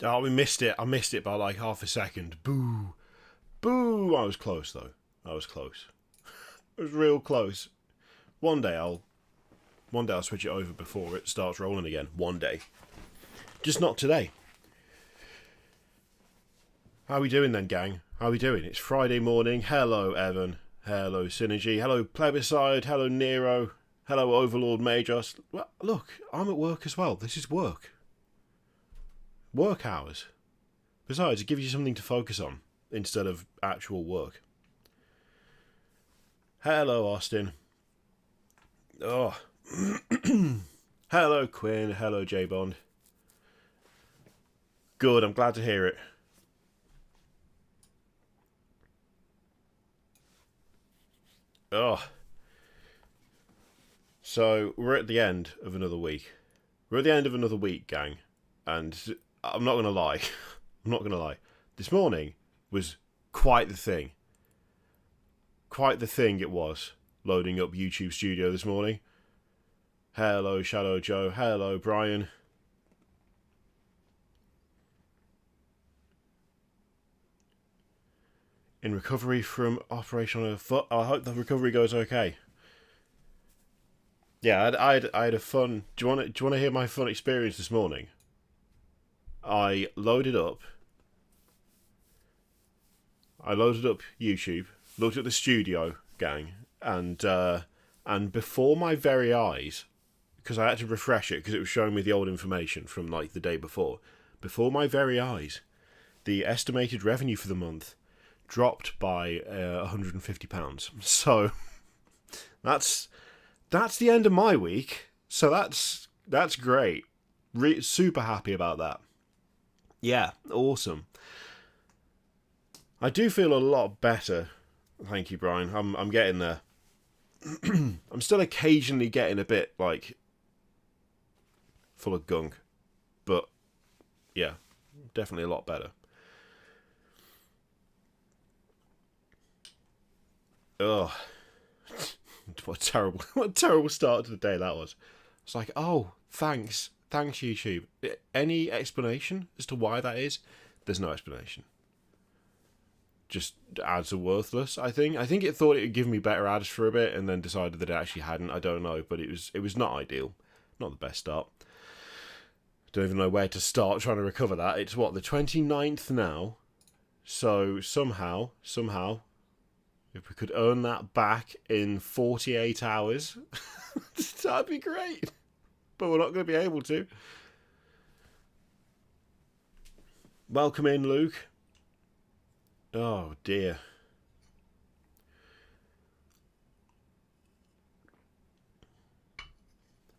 Oh, we missed it. I missed it by like half a second. Boo. Boo. I was close, though. I was close. It was real close. One day I'll switch it over before it starts rolling again. One day. Just not today. How are we doing then, gang? How are we doing? It's Friday morning. Hello, Evan. Hello, Synergy. Hello, Plebiscide. Hello, Nero. Hello, Overlord Majos. Well, look, I'm at work as well. This is work. Work hours. Besides, it gives you something to focus on instead of actual work. Hello, Austin. Oh. Hello, Quinn. Hello, J-Bond. Good, I'm glad to hear it. Oh. So, we're at the end of another week. We're at the end of another week, gang. And I'm not going to lie. I'm not going to lie. This morning was quite the thing. Quite the thing it was, loading up YouTube Studio this morning. Hello, Shadow Joe. Hello, Brian. In recovery from operation on a foot. I hope the recovery goes okay. Yeah, I had a fun. Do you want to hear my fun experience this morning? I loaded up YouTube, looked at the studio, gang, and before my very eyes, because I had to refresh it because it was showing me the old information from like the day before. Before my very eyes, the estimated revenue for the month dropped by £150. So that's the end of my week. So that's great. Super happy about that. Yeah, awesome. I do feel a lot better. Thank you, Brian. I'm getting there. I'm still occasionally getting a bit like full of gunk, but yeah, definitely a lot better. Ugh. What a terrible start to the day that was. It's like, oh, thanks YouTube. Any explanation as to why that is? There's no explanation. Just ads are worthless, I think. I think it thought it would give me better ads for a bit and then decided that it actually hadn't. I don't know, but it was not ideal. Not the best start. Don't even know where to start trying to recover that. It's what, the 29th now? So somehow, if we could earn that back in 48 hours, that'd be great. But we're not going to be able to. Welcome in, Luke. Oh, dear.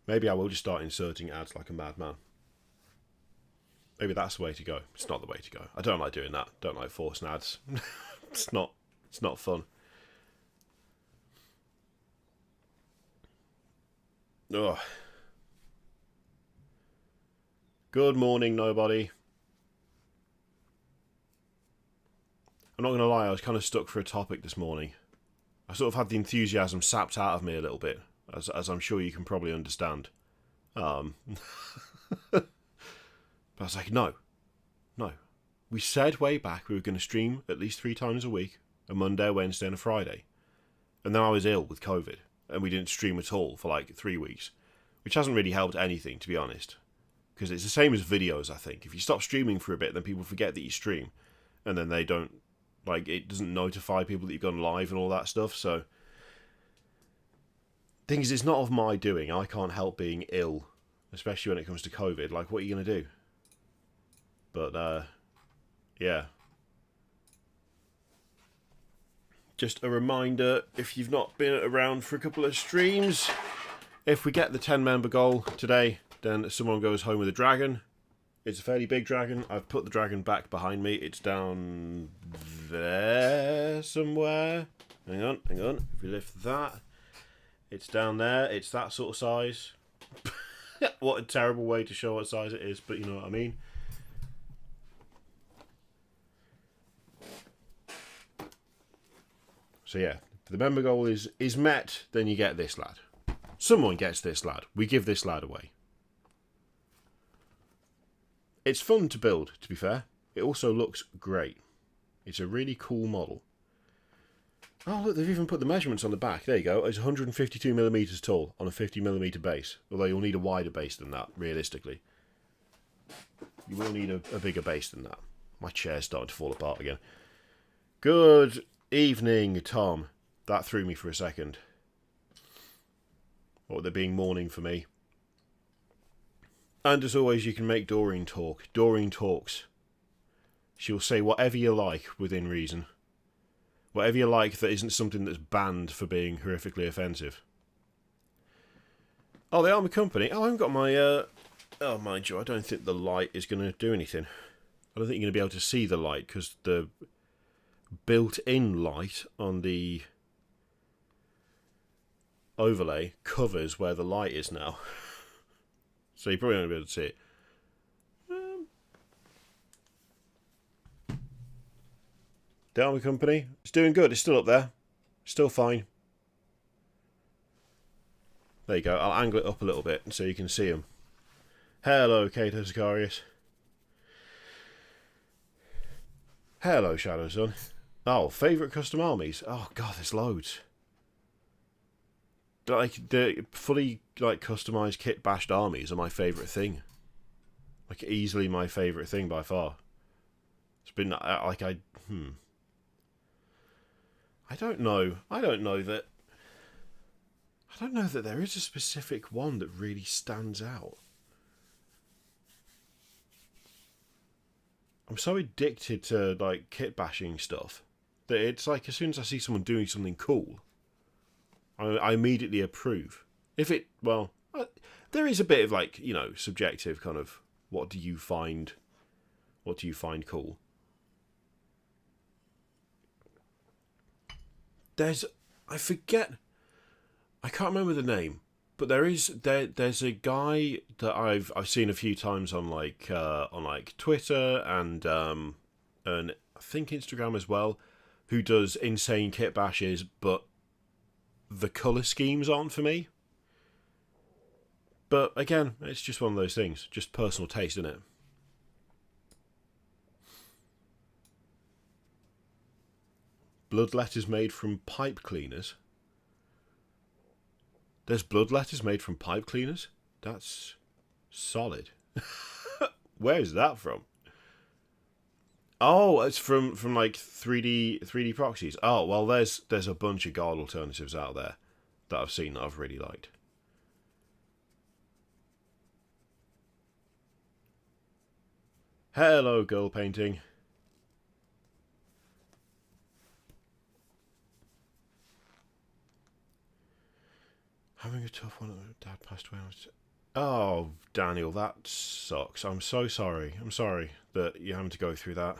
Maybe I will just start inserting ads like a madman. Maybe that's the way to go. It's not the way to go. I don't like doing that. Don't like forcing ads. It's not fun. Ugh. Good morning, nobody. I'm not going to lie, I was kind of stuck for a topic this morning. I sort of had the enthusiasm sapped out of me a little bit, as I'm sure you can probably understand. But I was like, no. We said way back we were going to stream at least 3 times a week, a Monday, a Wednesday and a Friday. And then I was ill with COVID, and we didn't stream at all for like 3 weeks, which hasn't really helped anything, to be honest. Because it's the same as videos, I think. If you stop streaming for a bit, then people forget that you stream, and then they don't, like, it doesn't notify people that you've gone live and all that stuff. So, thing is, it's not of my doing. I can't help being ill, especially when it comes to COVID. Like, what are you going to do? But, yeah. Just a reminder, if you've not been around for a couple of streams, if we get the 10-member goal today, then someone goes home with a dragon. It's a fairly big dragon. I've put the dragon back behind me. It's down there somewhere. Hang on. If we lift that, it's down there. It's that sort of size. What a terrible way to show what size it is, but you know what I mean. So yeah, if the member goal is met, then you get this lad. Someone gets this lad. We give this lad away. It's fun to build, to be fair. It also looks great. It's a really cool model. Oh, look, they've even put the measurements on the back. There you go. It's 152mm tall on a 50mm base. Although you'll need a wider base than that, realistically. You will need a bigger base than that. My chair's starting to fall apart again. Good evening, Tom. That threw me for a second. Or they're being mourning for me. And as always, you can make Doreen talk. Doreen talks. She'll say whatever you like within reason. Whatever you like that isn't something that's banned for being horrifically offensive. Oh, the Army Company. Oh, I haven't got my... Oh, mind you, I don't think the light is going to do anything. I don't think you're going to be able to see the light because the built-in light on the overlay covers where the light is now. So you're probably not going to be able to see it. The Army Company, it's doing good. It's still up there. Still fine. There you go. I'll angle it up a little bit so you can see them. Hello, Kato Sicarius. Hello, Shadow Sun. Oh, favourite custom armies? Oh, God, there's loads. Like, the fully, like, customised kit-bashed armies are my favourite thing. Like, easily my favourite thing by far. It's been, like, I don't know that there is a specific one that really stands out. I'm so addicted to, like, kit bashing stuff that it's like as soon as I see someone doing something cool, I immediately approve. There is a bit of, like, you know, subjective kind of what do you find cool. I can't remember the name, but there's a guy that I've seen a few times on Twitter and I think Instagram as well, who does insane kit bashes, but the colour schemes aren't for me. But again, it's just one of those things, just personal taste, isn't it? Blood letters made from pipe cleaners. There's blood letters made from pipe cleaners? That's solid. Where is that from? Oh, it's from like 3D proxies. Oh, well, there's a bunch of guard alternatives out there that I've seen that I've really liked. Hello, girl painting. Having a tough one. Dad passed away. Oh, Daniel, that sucks. I'm so sorry. I'm sorry that you're having to go through that.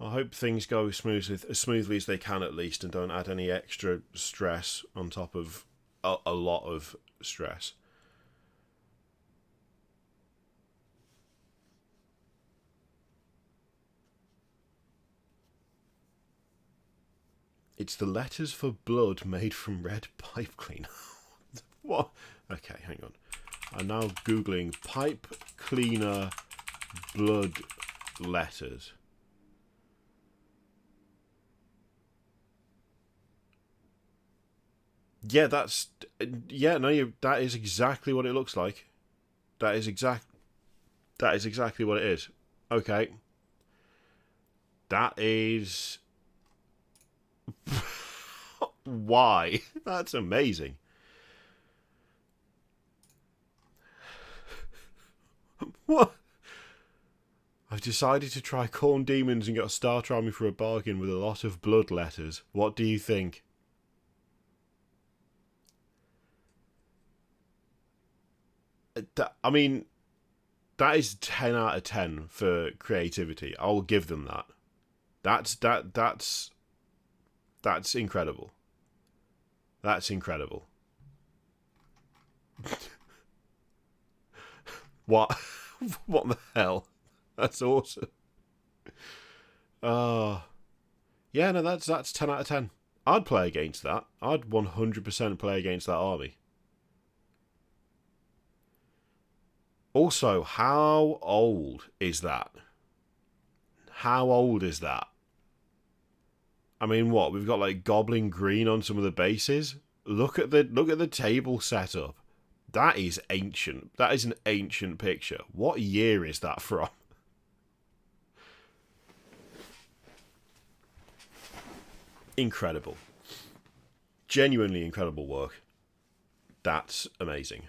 I hope things go as smoothly as they can at least, and don't add any extra stress on top of a lot of stress. It's the letters for blood made from red pipe cleaner. What? Okay, hang on. I'm now Googling pipe cleaner blood letters. Yeah, that is exactly what it looks like. That is exactly what it is. Okay. That is... Why? That's amazing. What? I've decided to try Corn Demons and got a starter army for a bargain with a lot of blood letters. What do you think? I mean, that is 10 out of 10 for creativity. I will give them that. That's incredible. That's incredible. What? What the hell? That's awesome. Yeah, no, that's 10 out of 10. I'd play against that. I'd 100% play against that army. Also, how old is that? How old is that? I mean, what? We've got like goblin green on some of the bases. Look at the table setup. That is ancient. That is an ancient picture. What year is that from? Incredible. Genuinely incredible work. That's amazing.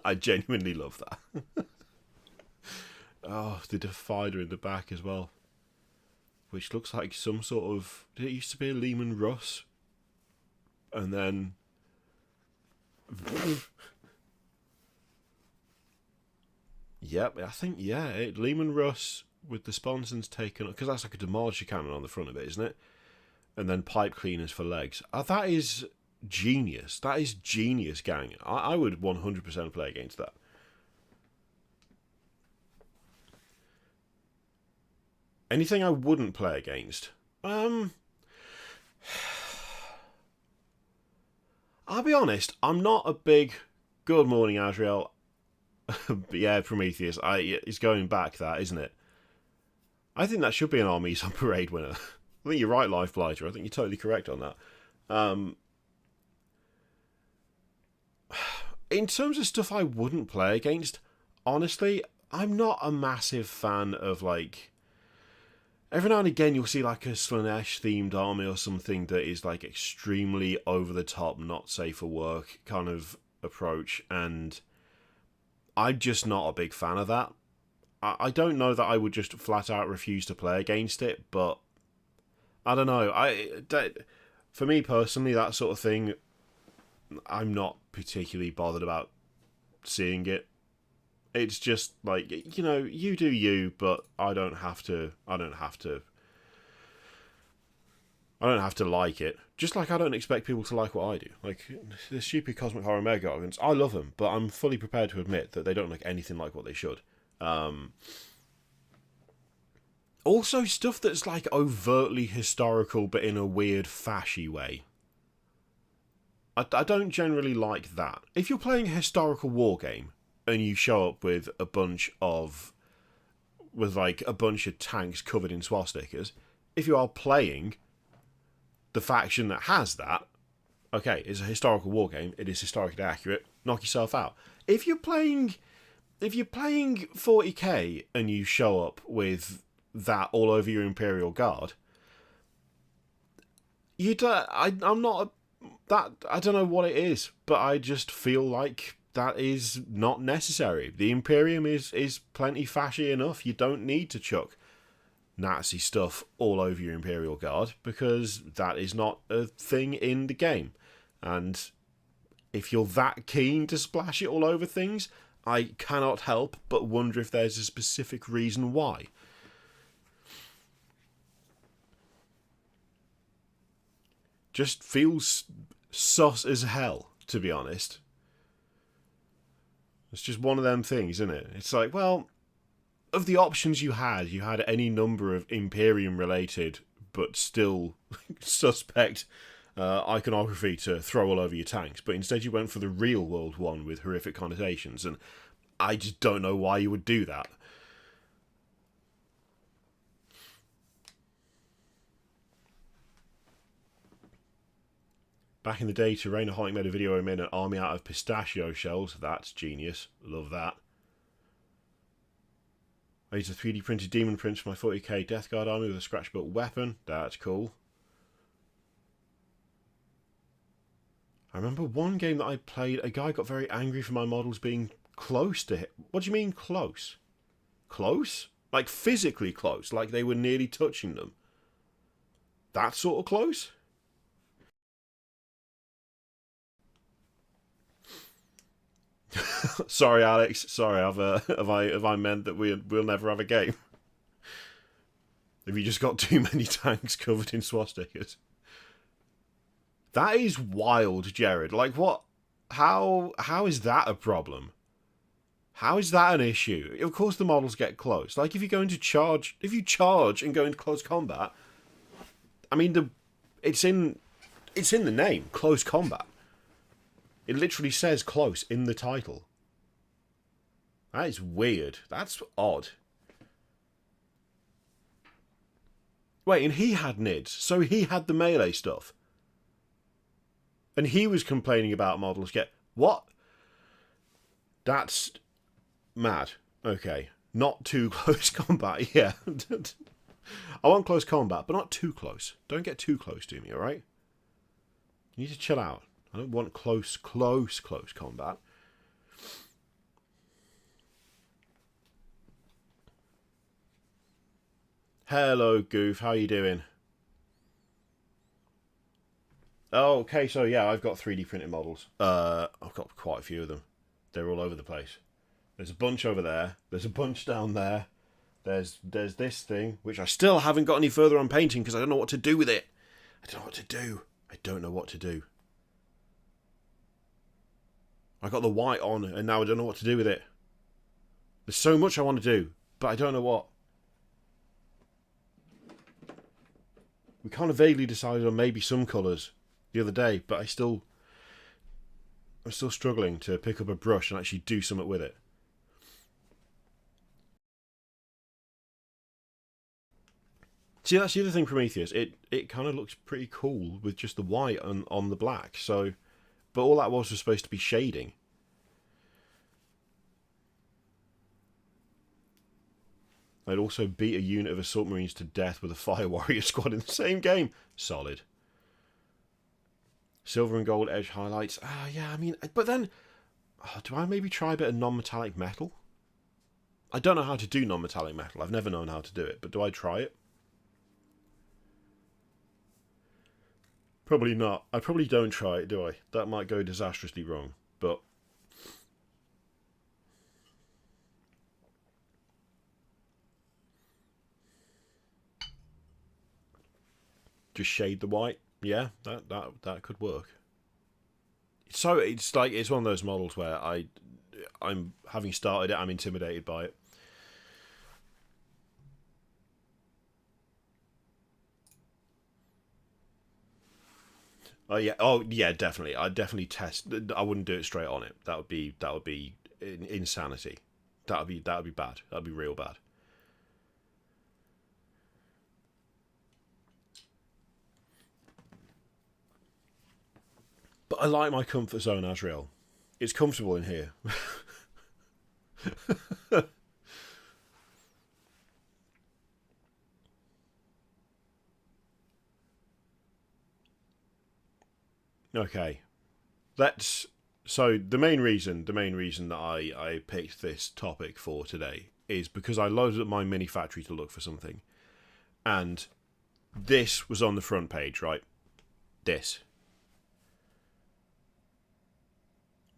I genuinely love that. Oh, the divider in the back as well. Which looks like some sort of... Did it used to be a Lehman Russ? And then... Yep, I think, yeah. Lehman Russ with the sponsons taken... Because that's like a demolisher cannon on the front of it, isn't it? And then pipe cleaners for legs. That is genius. That is genius, gang. I would 100% play against that. Anything I wouldn't play against? I'll be honest, I'm not a big... Good morning, Azrael. Yeah, Prometheus. It's going back, that, isn't it? I think that should be an Armies on Parade winner. I think you're right, Life Blighter. I think you're totally correct on that. In terms of stuff I wouldn't play against, honestly, I'm not a massive fan of, like... Every now and again you'll see like a Slanesh-themed army or something that is like extremely over-the-top, not safe for work kind of approach, and I'm just not a big fan of that. I don't know that I would just flat-out refuse to play against it, but I don't know. For me personally, that sort of thing, I'm not particularly bothered about seeing it. It's just like, you know, you do you, but I don't have to like it. Just like I don't expect people to like what I do. Like, the stupid Cosmic Horror Mega Arguments, I love them, but I'm fully prepared to admit that they don't look anything like what they should. Also, stuff that's like overtly historical, but in a weird fashy way. I don't generally like that. If you're playing a historical war game, and you show up with a bunch of tanks covered in swastikas, if you are playing the faction that has that, okay, it's a historical war game, it is historically accurate, knock yourself out. If you're playing 40k and you show up with that all over your Imperial Guard, I don't know what it is, but I just feel like that is not necessary. The Imperium is plenty fashy enough. You don't need to chuck Nazi stuff all over your Imperial Guard, because that is not a thing in the game. And if you're that keen to splash it all over things, I cannot help but wonder if there's a specific reason why. Just feels sus as hell, to be honest. It's just one of them things, isn't it? It's like, well, of the options you had any number of Imperium-related, but still suspect iconography to throw all over your tanks. But instead you went for the real-world one with horrific connotations, and I just don't know why you would do that. Back in the day, Terrainaholic made a video where he made an army out of pistachio shells. That's genius. Love that. I used a 3D printed demon prints for my 40k Death Guard army with a scratch-built weapon. That's cool. I remember one game that I played, a guy got very angry for my models being close to him. What do you mean close? Close? Like physically close, like they were nearly touching them. That sort of close? Sorry, Alex. Sorry, have I meant that we'll never have a game? Have you just got too many tanks covered in swastikas? That is wild, Jared. Like, what? How is that a problem? How is that an issue? Of course the models get close. Like, if you charge and go into close combat, I mean, it's in the name, close combat. It literally says close in the title. That is weird. That's odd. Wait, and he had NIDs, so he had the melee stuff. And he was complaining about models get... What? That's mad. Okay. Not too close combat, yeah. I want close combat, but not too close. Don't get too close to me, alright? You need to chill out. I don't want close combat. Hello, Goof. How you doing? Oh, okay. So yeah, I've got 3D printed models. I've got quite a few of them. They're all over the place. There's a bunch over there. There's a bunch down there. There's this thing, which I still haven't got any further on painting because I don't know what to do with it. I don't know what to do. I don't know what to do. I got the white on, and now I don't know what to do with it. There's so much I want to do, but I don't know what. We kind of vaguely decided on maybe some colours the other day, but I'm still struggling to pick up a brush and actually do something with it. See, that's the other thing, Prometheus. It kind of looks pretty cool with just the white on the black. So, but all that was supposed to be shading. I'd also beat a unit of assault marines to death with a fire warrior squad in the same game. Solid. Silver and gold edge highlights. Yeah, I mean, but then, do I maybe try a bit of non-metallic metal? I don't know how to do non-metallic metal. I've never known how to do it, but do I try it? Probably not. I probably don't try it, do I? That might go disastrously wrong, but... Just shade the white. Yeah, that could work. So it's like it's one of those models where I'm having started it, I'm intimidated by it. Oh yeah, definitely. I'd definitely test. I wouldn't do it straight on it. That would be insanity. That would be bad. That'd be real bad. But I like my comfort zone, Asriel. It's comfortable in here. Okay. So the main reason that I picked this topic for today is because I loaded up my mini factory to look for something. And this was on the front page, right? This.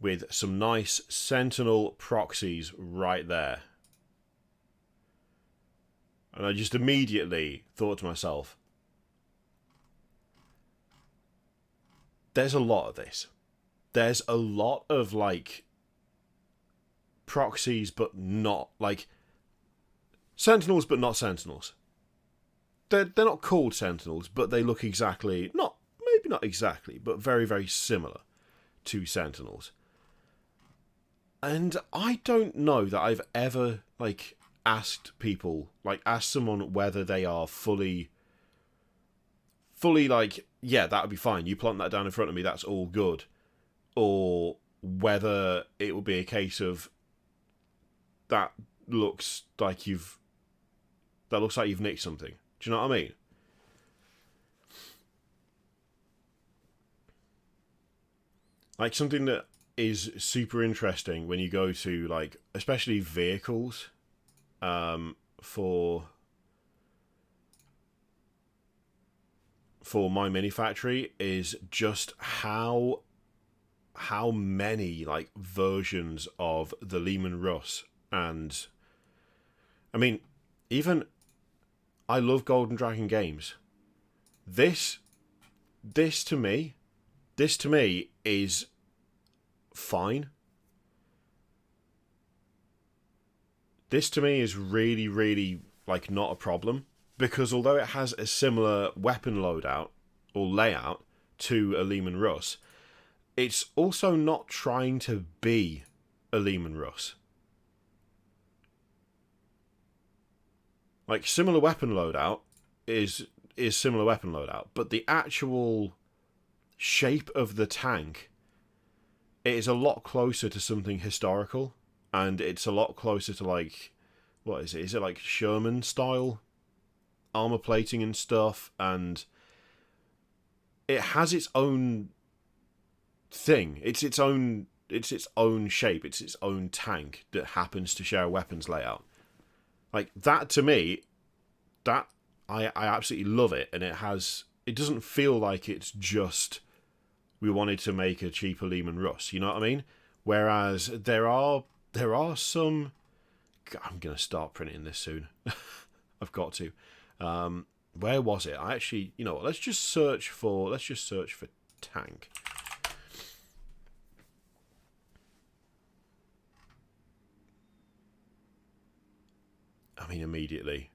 With some nice Sentinel proxies right there. And I just immediately thought to myself, there's a lot of this. There's a lot of, like, proxies, but not, like, Sentinels, but not Sentinels. They're not called Sentinels, but they look exactly, maybe not exactly, but very, very similar to Sentinels. And I don't know that I've ever, like, asked someone whether they are fully, like, yeah, that would be fine. You plant that down in front of me, that's all good. Or whether it will be a case of that looks like you've nicked something. Do you know what I mean? Like, something that is super interesting when you go to, like, especially vehicles, for my mini factory is just how many, like, versions of the Lehman Russ, and I mean, even I love Golden Dragon games. This to me is fine. This to me is really, really, like, not a problem, because although it has a similar weapon loadout or layout to a Lehman Russ, it's also not trying to be a Lehman Russ. Like, similar weapon loadout is similar weapon loadout, but the actual shape of the tank, it is a lot closer to something historical, and it's a lot closer to, like, what is it? Is it like Sherman style armor plating and stuff? And it has its own thing. It's its own shape. It's its own tank that happens to share a weapons layout. Like, that to me, that I absolutely love it, and it doesn't feel like it's just we wanted to make a cheaper Lehman Russ, you know what I mean? Whereas there are some, I'm gonna start printing this soon. I've got to. Where was it? I actually, you know what? Let's just search for tank. I mean, immediately.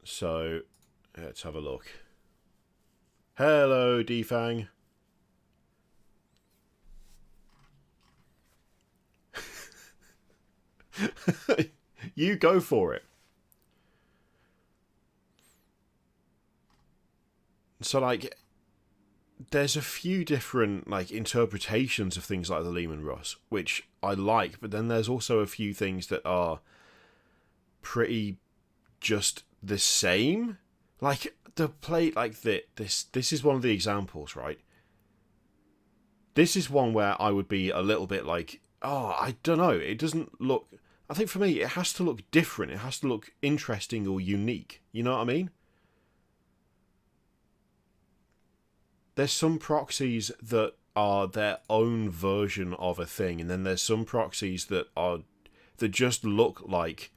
So, let's have a look. Hello, Defang. You go for it. So, like, there's a few different, like, interpretations of things like the Lehman Russ, which I like, but then there's also a few things that are pretty just the same. Like, the plate, like, this is one of the examples, right? This is one where I would be a little bit like, oh, I don't know, it doesn't look... I think for me, it has to look different. It has to look interesting or unique. You know what I mean? There's some proxies that are their own version of a thing, and then there's some proxies that just look like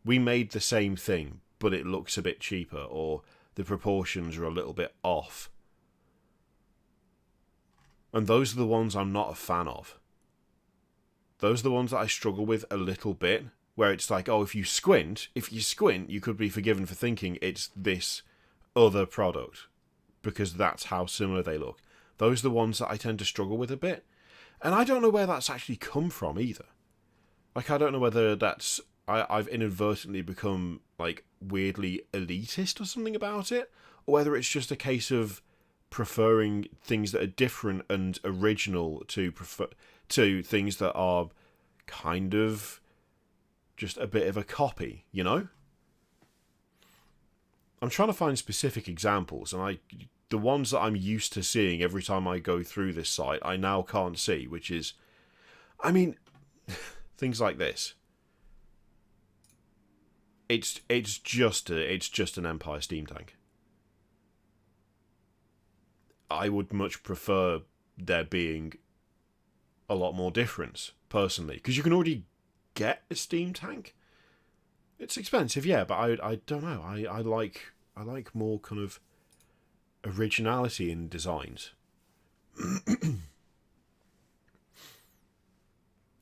we made the same thing, but it looks a bit cheaper, or the proportions are a little bit off. And those are the ones I'm not a fan of. Those are the ones that I struggle with a little bit, where it's like, oh, if you squint, you could be forgiven for thinking it's this other product, because that's how similar they look. Those are the ones that I tend to struggle with a bit. And I don't know where that's actually come from either. Like, I don't know whether that's... I've inadvertently become, like, weirdly elitist or something about it, or whether it's just a case of preferring things that are different and original to things that are kind of just a bit of a copy, you know? I'm trying to find specific examples, and the ones that I'm used to seeing every time I go through this site, I now can't see, which is, I mean, things like this. It's just an Empire steam tank. I would much prefer there being a lot more difference, personally, because you can already get a steam tank. It's expensive, yeah, but I don't know. I like more kind of originality in designs.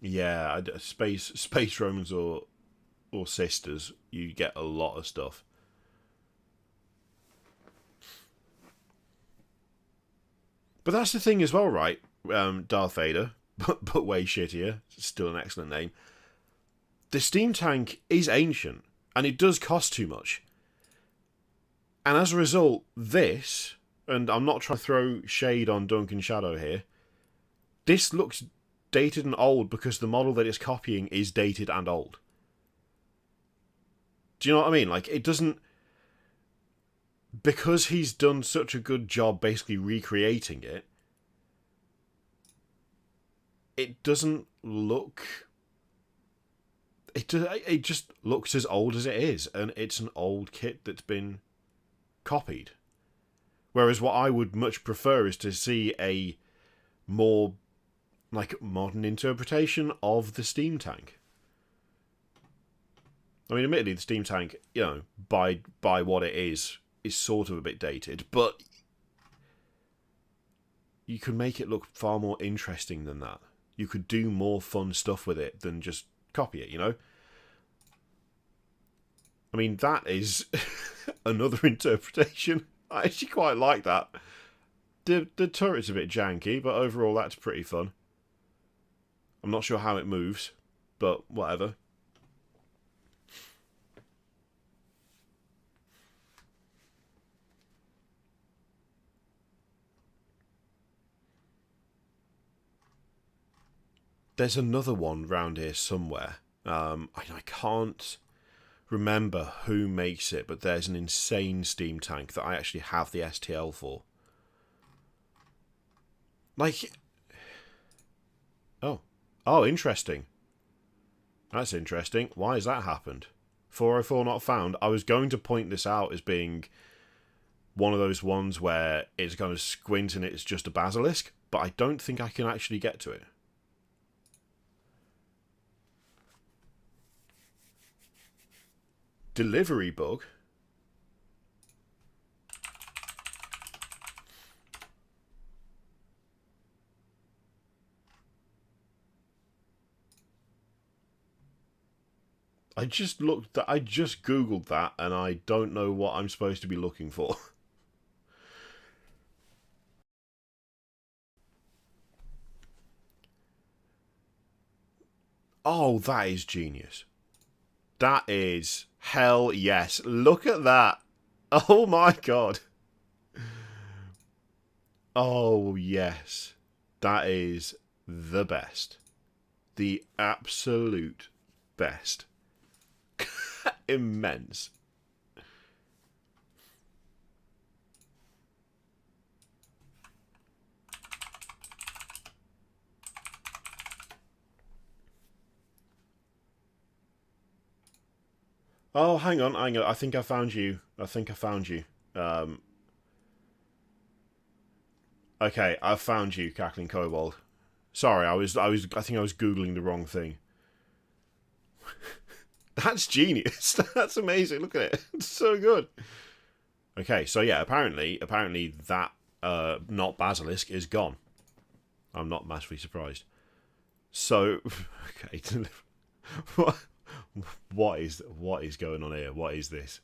Yeah, space Romans or sisters, you get a lot of stuff. But that's the thing as well, right? Darth Vader, but way shittier. Still an excellent name. The steam tank is ancient, and it does cost too much. And as a result, this, and I'm not trying to throw shade on Duncan Shadow here, this looks dated and old because the model that it's copying is dated and old. Do you know what I mean? Like, it doesn't... Because he's done such a good job basically recreating it, it doesn't look... It just looks as old as it is, and it's an old kit that's been copied. Whereas what I would much prefer is to see a more, like, modern interpretation of the steam tank. I mean, admittedly, the steam tank, you know, by what it is sort of a bit dated, but you could make it look far more interesting than that. You could do more fun stuff with it than just copy it, you know? I mean, that is another interpretation. I actually quite like that. The turret's a bit janky, but overall that's pretty fun. I'm not sure how it moves, but whatever. there's another one round here somewhere. I can't remember who makes it, but there's an insane steam tank that I actually have the STL for. Like, oh, interesting. That's interesting. Why has that happened? 404 not found. I was going to point this out as being one of those ones where it's going to squint and it's just a basilisk, but I don't think I can actually get to it. Delivery bug? I just googled that and I don't know what I'm supposed to be looking for. Oh, that is genius. That is hell yes. Look at that. Oh my god. Oh yes. That is the best. The absolute best. Immense. Oh, hang on. I think I found you. Okay, I found you, Cackling Kobold. Sorry, I think I was googling the wrong thing. That's genius. That's amazing. Look at it. It's so good. Okay, so yeah, apparently that not basilisk is gone. I'm not massively surprised. So, okay, what is going on here? What is this?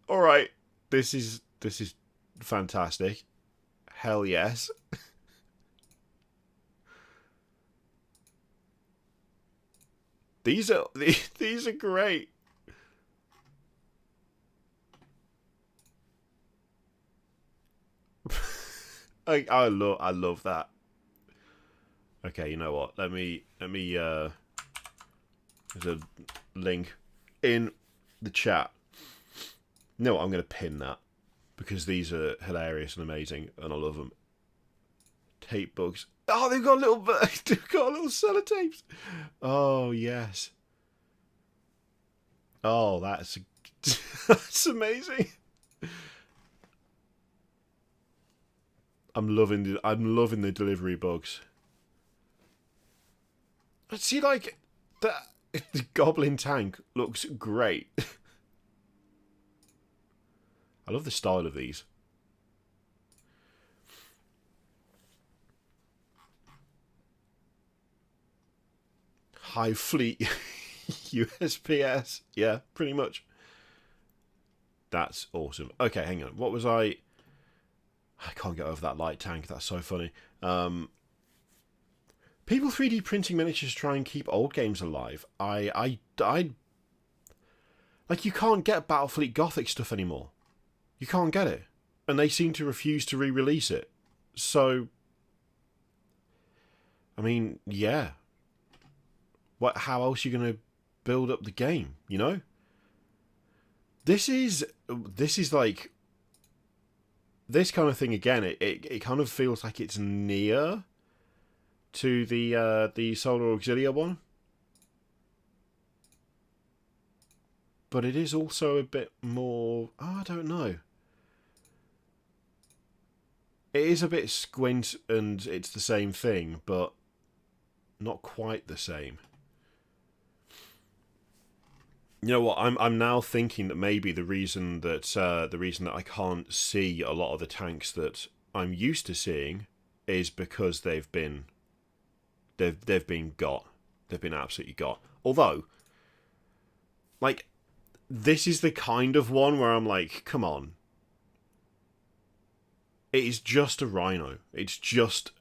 All right, this is fantastic. Hell yes. These are great. I love that. Okay, you know what? Let me there's a link in the chat. No, I'm going to pin that because these are hilarious and amazing, and I love them. Tape bugs. Oh, they've got little sellotapes. Oh yes. Oh, that's that's amazing. I'm loving the delivery bugs. See, like that. The goblin tank looks great. I love the style of these. High fleet USPS. Yeah, pretty much. That's awesome. Okay, hang on. What was I can't get over that light tank. That's so funny. People 3D printing miniatures to try and keep old games alive. I like, you can't get Battlefleet Gothic stuff anymore. You can't get it. And they seem to refuse to re-release it. So, I mean, yeah. How else are you going to build up the game, you know? This is like, this kind of thing again, it kind of feels like it's near to the Solar Auxilia one. But it is also a bit more, I don't know. It is a bit squint and it's the same thing, but not quite the same. You know what? I'm now thinking that maybe the reason that I can't see a lot of the tanks that I'm used to seeing is because they've been absolutely got. Although, like, this is the kind of one where I'm like, come on. It is just a rhino. It's just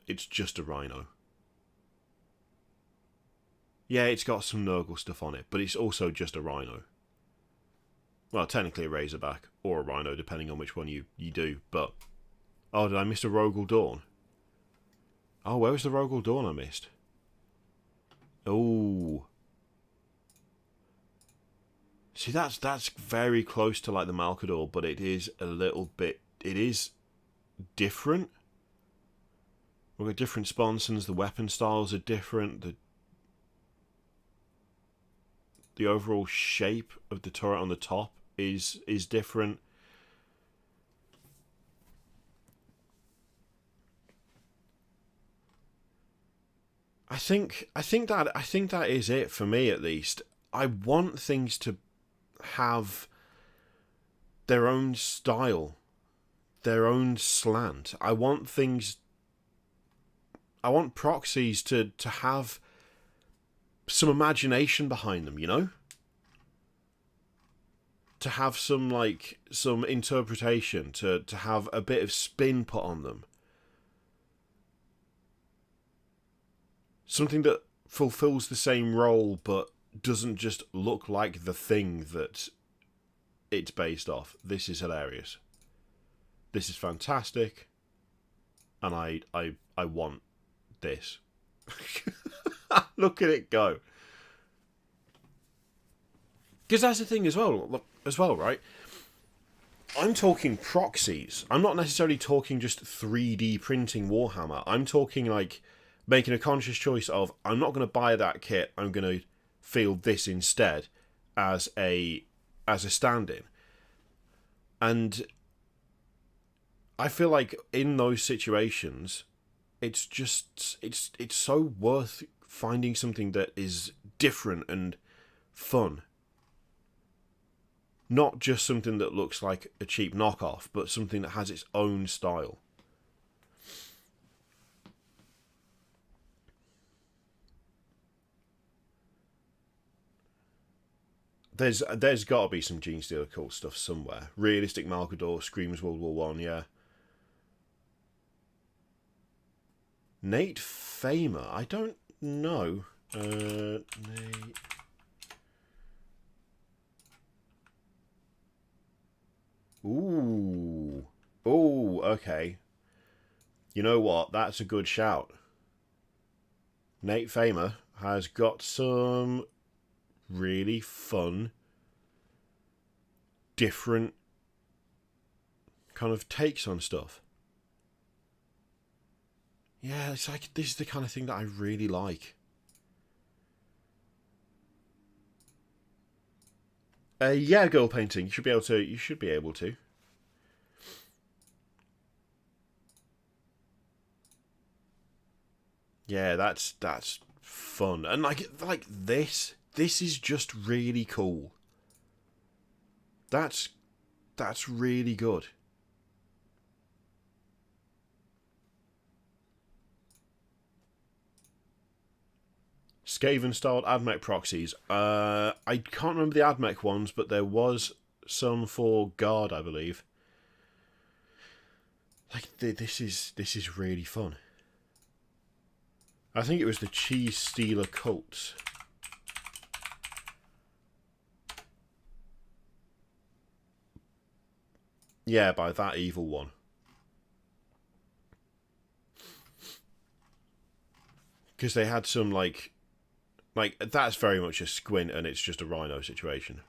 a rhino. Yeah, it's got some Nurgle stuff on it, but it's also just a rhino. Well, technically a razorback or a rhino, depending on which one you do, but Oh, did I miss a Rogel Dawn? Oh, where was the Rogel Dawn I missed? Oh. See, that's very close to like the Malcador, but it is a little bit... It is different. We've got different sponsons, the weapon styles are different, the overall shape of the turret on the top is different. I think that is it for me, at least. I want things to have their own style, their own slant. I want proxies to have some imagination behind them, you know? To have some interpretation, to have a bit of spin put on them. Something that fulfills the same role but doesn't just look like the thing that it's based off. This is hilarious. This is fantastic. And I want this. Look at it go. Because that's the thing as well, right? I'm talking proxies. I'm not necessarily talking just 3D printing Warhammer. I'm talking like making a conscious choice of, I'm not going to buy that kit, I'm going to field this instead as a stand-in. And I feel like in those situations, it's so worth finding something that is different and fun. Not just something that looks like a cheap knockoff, but something that has its own style. There's got to be some Gene Stealer cult stuff somewhere. Realistic Malcador screams World War One, yeah. Nate Famer, I don't know. Nate. Ooh. Ooh, okay. You know what? That's a good shout. Nate Famer has got some really fun, different kind of takes on stuff. Yeah, it's like, this is the kind of thing that I really like. Yeah, girl painting. You should be able to. Yeah, that's fun. And like this is just really cool. That's really good. Skaven styled AdMech proxies. I can't remember the AdMech ones, but there was some for Guard, I believe. Like this is really fun. I think it was the Cheese Stealer Cults. Yeah, by that evil one. Because they had some like that's very much a squint and it's just a rhino situation.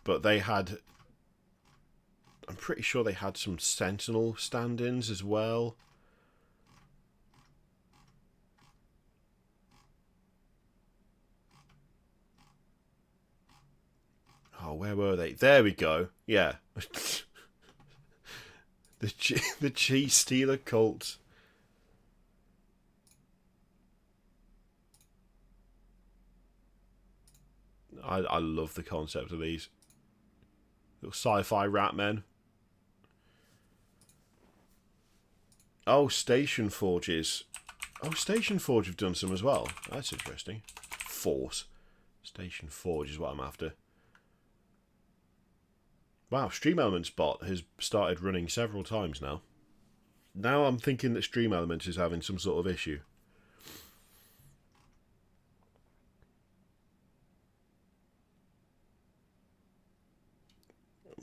But they had, I'm pretty sure they had some Sentinel stand-ins as well. Oh, where were they? There we go. Yeah. the Cheese Stealer Cult. I love the concept of these. Little sci-fi rat men. Oh, Station Forges. Oh, Station Forge have done some as well. That's interesting. Force. Station Forge is what I'm after. Wow, Stream Elements bot has started running several times now. Now I'm thinking that Stream Elements is having some sort of issue.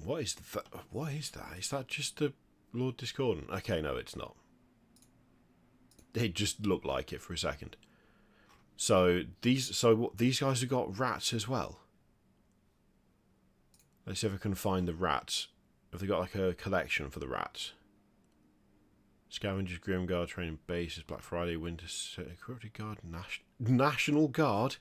What is that? What is that? Is that just a Lord Discordant? Okay, no, it's not. It just looked like it for a second. So these guys have got rats as well. Let's see if I can find the rats. Have they got like a collection for the rats? Scavengers, Grimguard, Training Bases, Black Friday, Winter Security Guard, National Guard.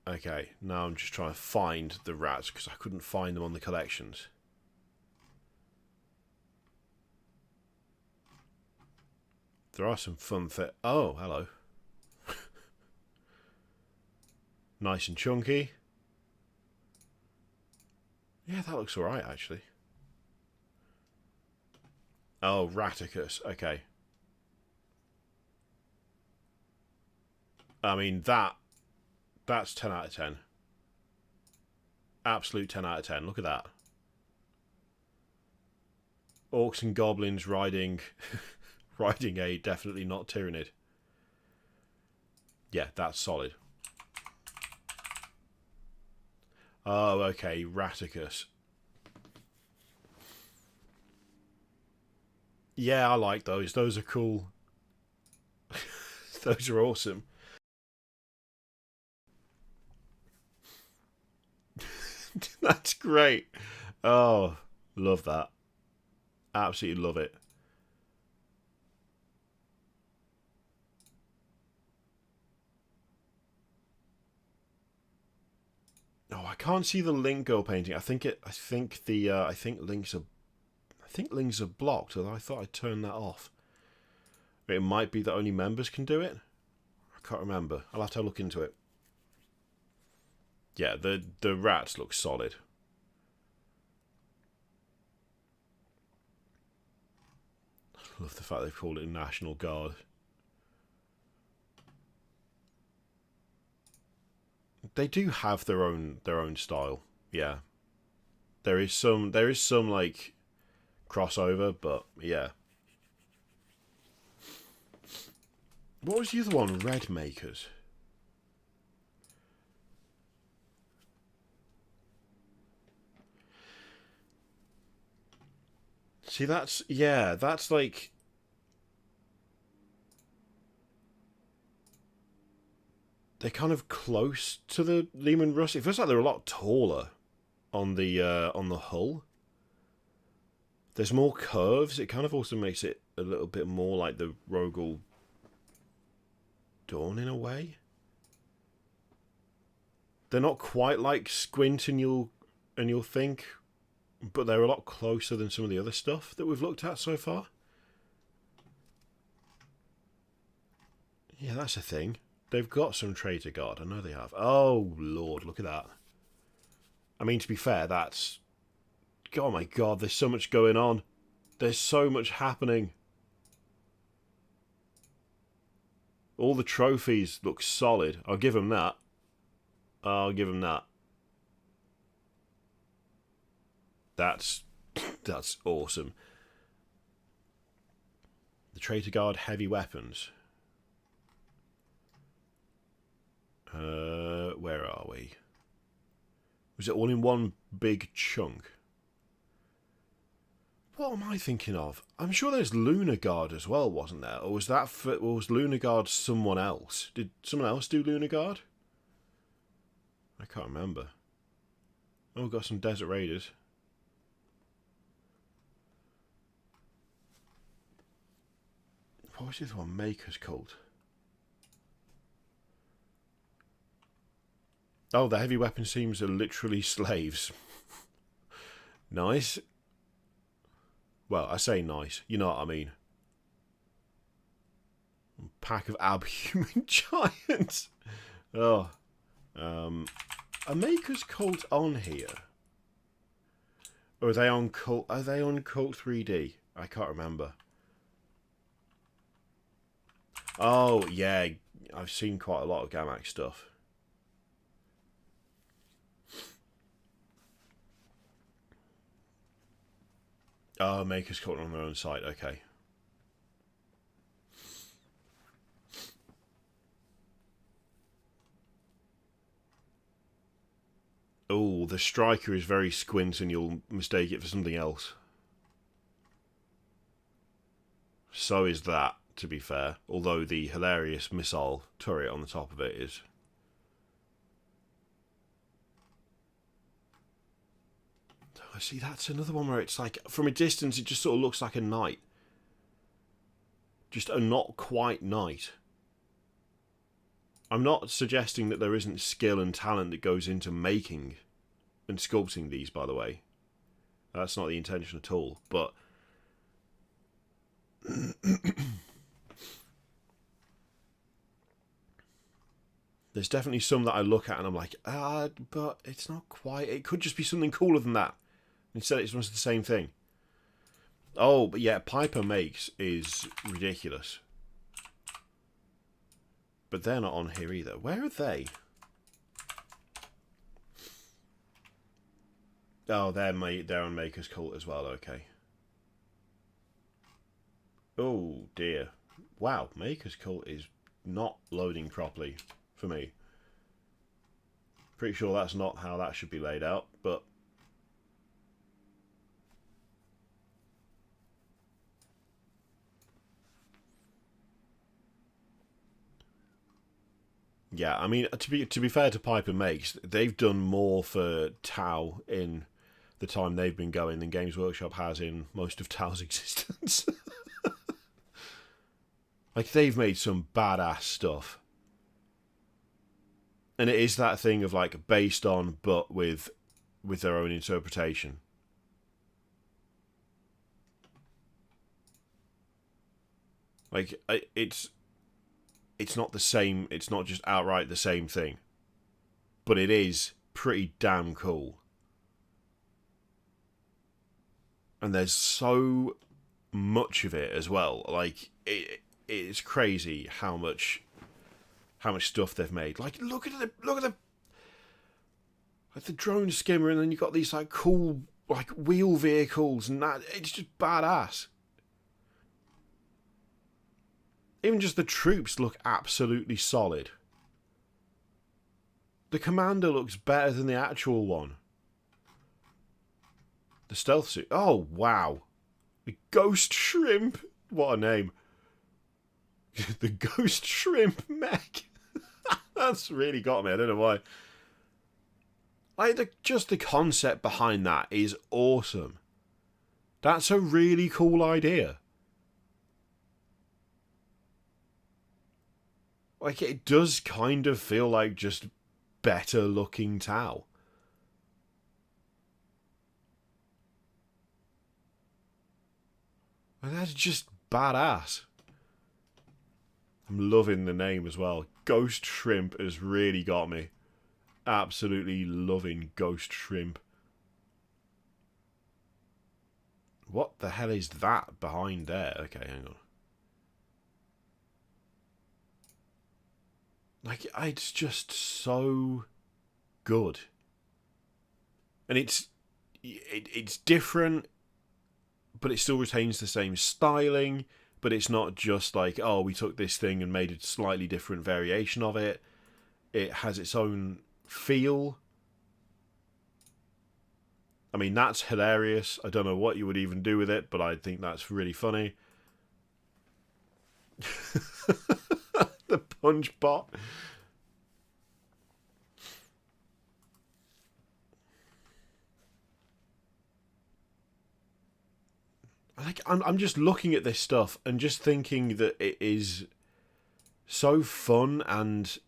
Okay, now I'm just trying to find the rats because I couldn't find them on the collections. There are some fun things. Oh, hello. Nice and chunky. Yeah, that looks alright, actually. Oh, Raticus. Okay. I mean, that's 10 out of 10. Absolute 10 out of 10. Look at that. Orcs and goblins riding riding a definitely not Tyrannid. Yeah, that's solid. Oh, okay, Raticus. Yeah, I like those. Those are cool. Those are awesome. That's great. Oh, love that. Absolutely love it. Oh, I can't see the Link Girl painting. I think links are blocked, although I thought I'd turn that off. It might be that only members can do it. I can't remember. I'll have to look into it. Yeah, the rats look solid. I love the fact they've called it National Guard. They do have their own style. Yeah. There is some like crossover, but yeah. What was the other one? Red Makers. See, that's like they're kind of close to the Lehman Russ. It feels like they're a lot taller on the hull. There's more curves. It kind of also makes it a little bit more like the Rogel Dawn in a way. They're not quite like Squint and you'll think, but they're a lot closer than some of the other stuff that we've looked at so far. Yeah, that's a thing. They've got some Traitor Guard. I know they have. Oh, Lord, look at that. I mean, to be fair, that's... Oh, my God, there's so much going on. There's so much happening. All the trophies look solid. I'll give them that. I'll give them that. That's awesome. The Traitor Guard heavy weapons. Where are we? Was it all in one big chunk? What am I thinking of? I'm sure there's Lunar Guard as well, wasn't there? Or was was Lunar Guard someone else? Did someone else do Lunar Guard? I can't remember. Oh, we've got some Desert Raiders. What was this one? Maker's Cult. Oh, the heavy weapon teams are literally slaves. Nice. Well, I say nice. You know what I mean. Pack of abhuman giants. Oh. Are Maker's Cult on here? Or are they on Cult? Are they on Cult 3D? I can't remember. Oh, yeah. I've seen quite a lot of Gamac stuff. Oh, Maker's Cult on their own site. Okay. the striker is very squint and you'll mistake it for something else. So is that, to be fair. Although the hilarious missile turret on the top of it is... Oh, see, that's another one where it's like, from a distance, it just sort of looks like a knight. Just a not quite knight. I'm not suggesting that there isn't skill and talent that goes into making and sculpting these, by the way. That's not the intention at all, but... There's definitely some that I look at and I'm like, but it's not quite... It could just be something cooler than that. Instead, it's almost the same thing. Oh, but yeah, Piper Makes is ridiculous. But they're not on here either. Where are they? Oh, they're on Maker's Cult as well, okay. Oh, dear. Wow, Maker's Cult is not loading properly for me. Pretty sure that's not how that should be laid out, but... Yeah, I mean, to be fair to Piper Makes, they've done more for Tau in the time they've been going than Games Workshop has in most of Tau's existence. Like, they've made some badass stuff. And it is that thing of, like, based on, but with their own interpretation. Like, it's not the same, it's not just outright the same thing. But it is pretty damn cool. And there's so much of it as well. Like, it's crazy how much stuff they've made. Like, look at the like the drone skimmer, and then you've got these like cool like wheel vehicles, and that it's just badass. Even just the troops look absolutely solid. The commander looks better than the actual one. The stealth suit. Oh, wow. The Ghost Shrimp. What a name. The Ghost Shrimp mech. That's really got me. I don't know why. Like, just the concept behind that is awesome. That's a really cool idea. Like, it does kind of feel like just better looking Tau. And that's just badass. I'm loving the name as well. Ghost Shrimp has really got me. Absolutely loving Ghost Shrimp. What the hell is that behind there? Okay, hang on. Like, it's just so good. And it's different, but it still retains the same styling. But it's not just like, oh, we took this thing and made a slightly different variation of it. It has its own feel. I mean, that's hilarious. I don't know what you would even do with it, but I think that's really funny. The punch bot. Like, I'm just looking at this stuff and just thinking that it is so fun, and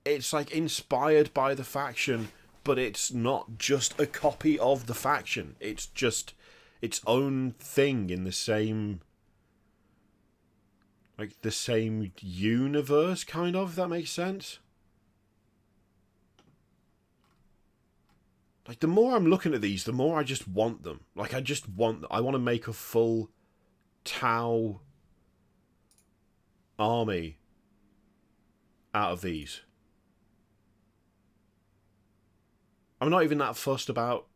it's like inspired by the faction, but it's not just a copy of the faction. It's just its own thing in the same, like, the same universe, kind of, if that makes sense. Like, the more I'm looking at these, the more I just want them. Like, I want to make a full Tau army out of these. I'm not even that fussed about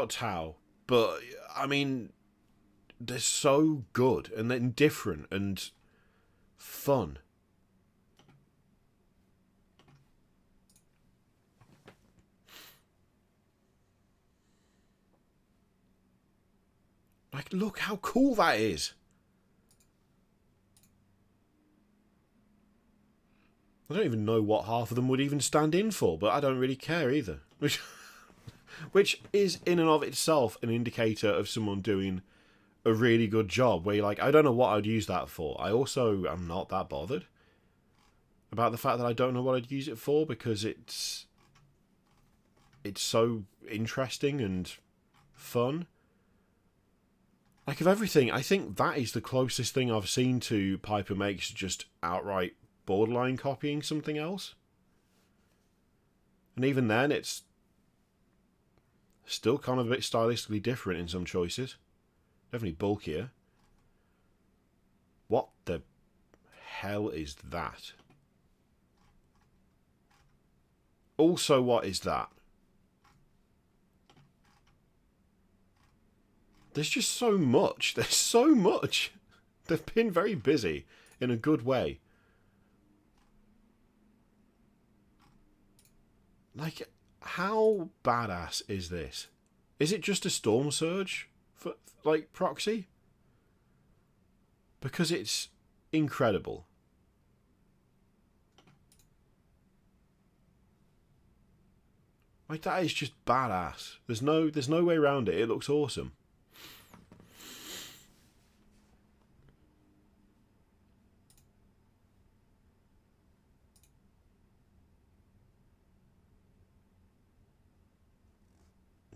Tau, but, I mean, they're so good, and they're different, and fun. Like, look how cool that is. I don't even know what half of them would even stand in for, but I don't really care either. Which is in and of itself an indicator of someone doing a really good job, where you're like, I don't know what I'd use that for. I also am not that bothered about the fact that I don't know what I'd use it for, because it's so interesting and fun. Like, of everything, I think that is the closest thing I've seen to Piper Makes just outright borderline copying something else. And even then, it's still kind of a bit stylistically different in some choices. Definitely bulkier. What the hell is that? Also, what is that? There's just so much. There's so much. They've been very busy in a good way. Like, how badass is this? Is it just a storm surge for, like, proxy? Because it's incredible. Like, that is just badass. There's no way around it. It looks awesome.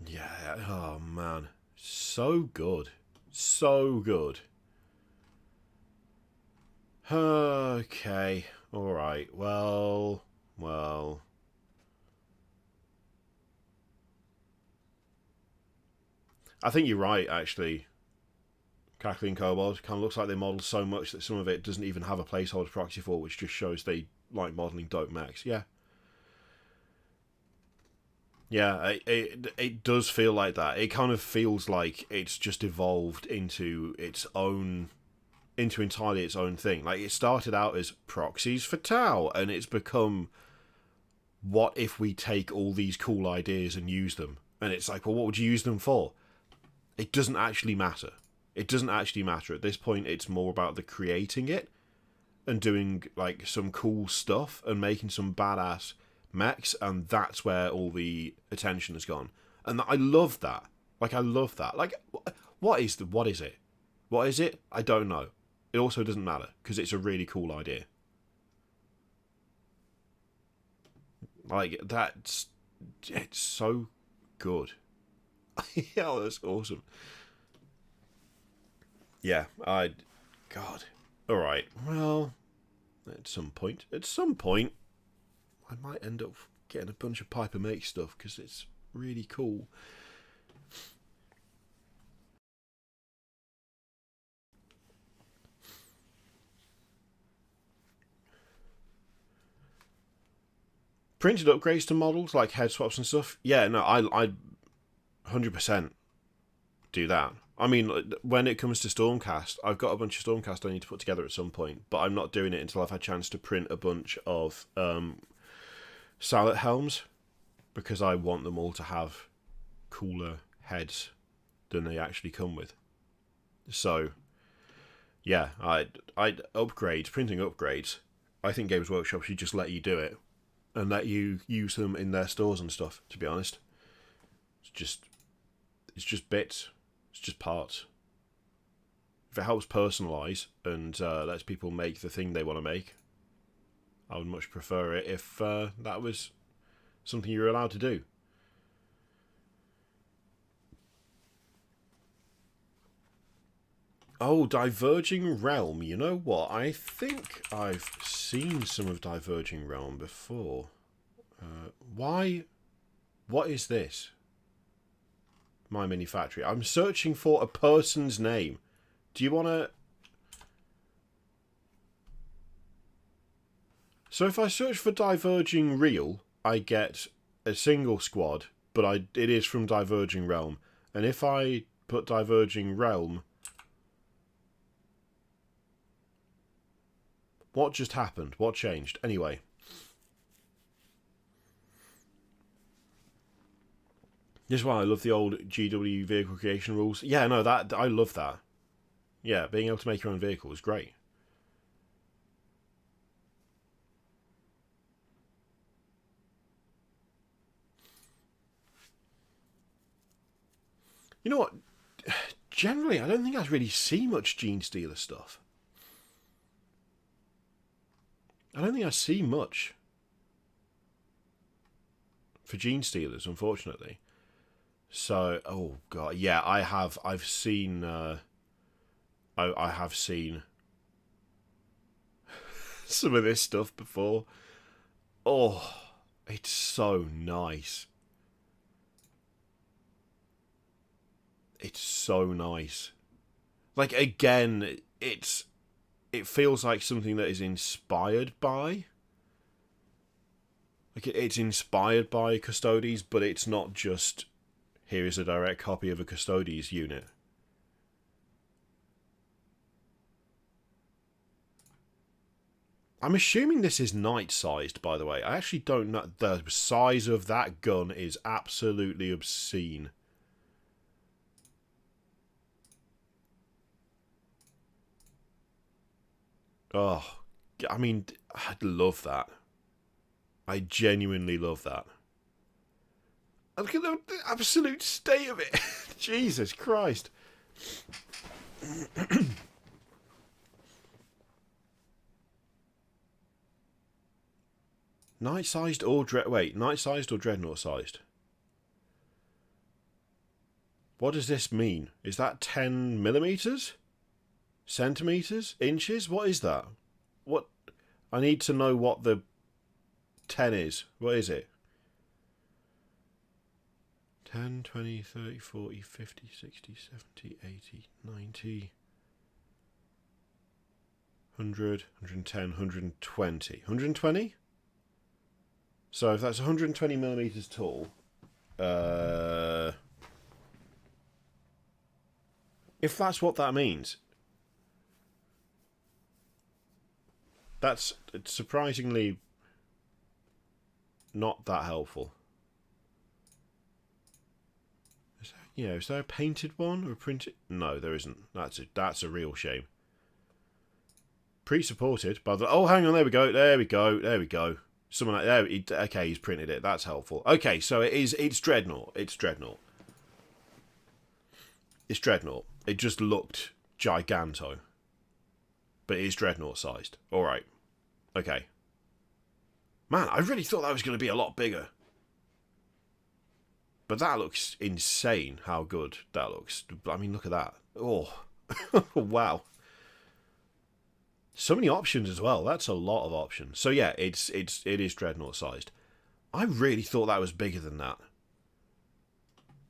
Yeah, oh man. So good. So good. Okay. Alright. Well. I think you're right, actually. Cackling Kobold kind of looks like they modelled so much that some of it doesn't even have a placeholder proxy for, which just shows they like modelling dope mechs. Yeah. Yeah, it does feel like that. It kind of feels like it's just evolved into entirely its own thing. Like, it started out as proxies for Tau, and it's become, what if we take all these cool ideas and use them? And it's like, well, what would you use them for? It doesn't actually matter. It doesn't actually matter. At this point, it's more about the creating it and doing, like, some cool stuff and making some badass mechs, and that's where all the attention has gone. And I love that. Like, I love that. Like, what is it? What is it? I don't know. It also doesn't matter, because it's a really cool idea. Like, it's so good. Yeah, that's awesome. Yeah, God. Alright, well, at some point, I might end up getting a bunch of Piper Make stuff, because it's really cool. Printed upgrades to models, like head swaps and stuff. Yeah, no, I 100% do that. I mean, when it comes to Stormcast, I've got a bunch of Stormcast I need to put together at some point, but I'm not doing it until I've had a chance to print a bunch of Sallet helms, because I want them all to have cooler heads than they actually come with. So, yeah, I'd printing upgrades. I think Games Workshop should just let you do it and let you use them in their stores and stuff, to be honest. It's just bits. It's just parts. If it helps personalise and lets people make the thing they want to make, I would much prefer it if that was something you were allowed to do. Oh, Diverging Realm. You know what? I think I've seen some of Diverging Realm before. Why? What is this? My Mini Factory. I'm searching for a person's name. Do you want to... So if I search for Diverging Real, I get a single squad, but it is from Diverging Realm. And if I put Diverging Realm... What just happened? What changed? Anyway. This is why I love the old GW vehicle creation rules. Yeah, no, that I love that. Yeah, being able to make your own vehicle is great. You know what? Generally, I don't think I really see much Gene Stealer stuff. I don't think I see much for Gene Stealers, unfortunately. So, oh god, yeah, I have. I've seen. I have seen some of this stuff before. Oh, it's so nice. It's so nice. Like again, it feels like something that is inspired by. Like it's inspired by Custodes, but it's not just here is a direct copy of a Custodes unit. I'm assuming this is knight-sized, by the way. I actually don't know. The size of that gun is absolutely obscene. Oh, I mean, I'd love that. I genuinely love that. Look at the absolute state of it. Jesus Christ. Night-sized or night-sized or dreadnought-sized? What does this mean? Is that 10 millimeters? Centimeters? Inches? What is that? What? I need to know what the 10 is. What is it? 10, 20, 30, 40, 50, 60, 70, 80, 90, 100, 110, 120. 120? So if that's 120 millimeters tall, if that's what that means, that's surprisingly not that helpful. Is there a painted one or a printed? No, there isn't. That's a real shame. Pre-supported by the. Oh, hang on. There we go. There we go. There we go. Someone there. Okay, he's printed it. That's helpful. Okay, so it is. It's Dreadnought. It's Dreadnought. It's Dreadnought. It just looked giganto, but it is Dreadnought sized. All right. Okay. Man, I really thought that was going to be a lot bigger. But that looks insane how good that looks. I mean, look at that. Oh, wow. So many options as well. That's a lot of options. So yeah, it is Dreadnought sized. I really thought that was bigger than that.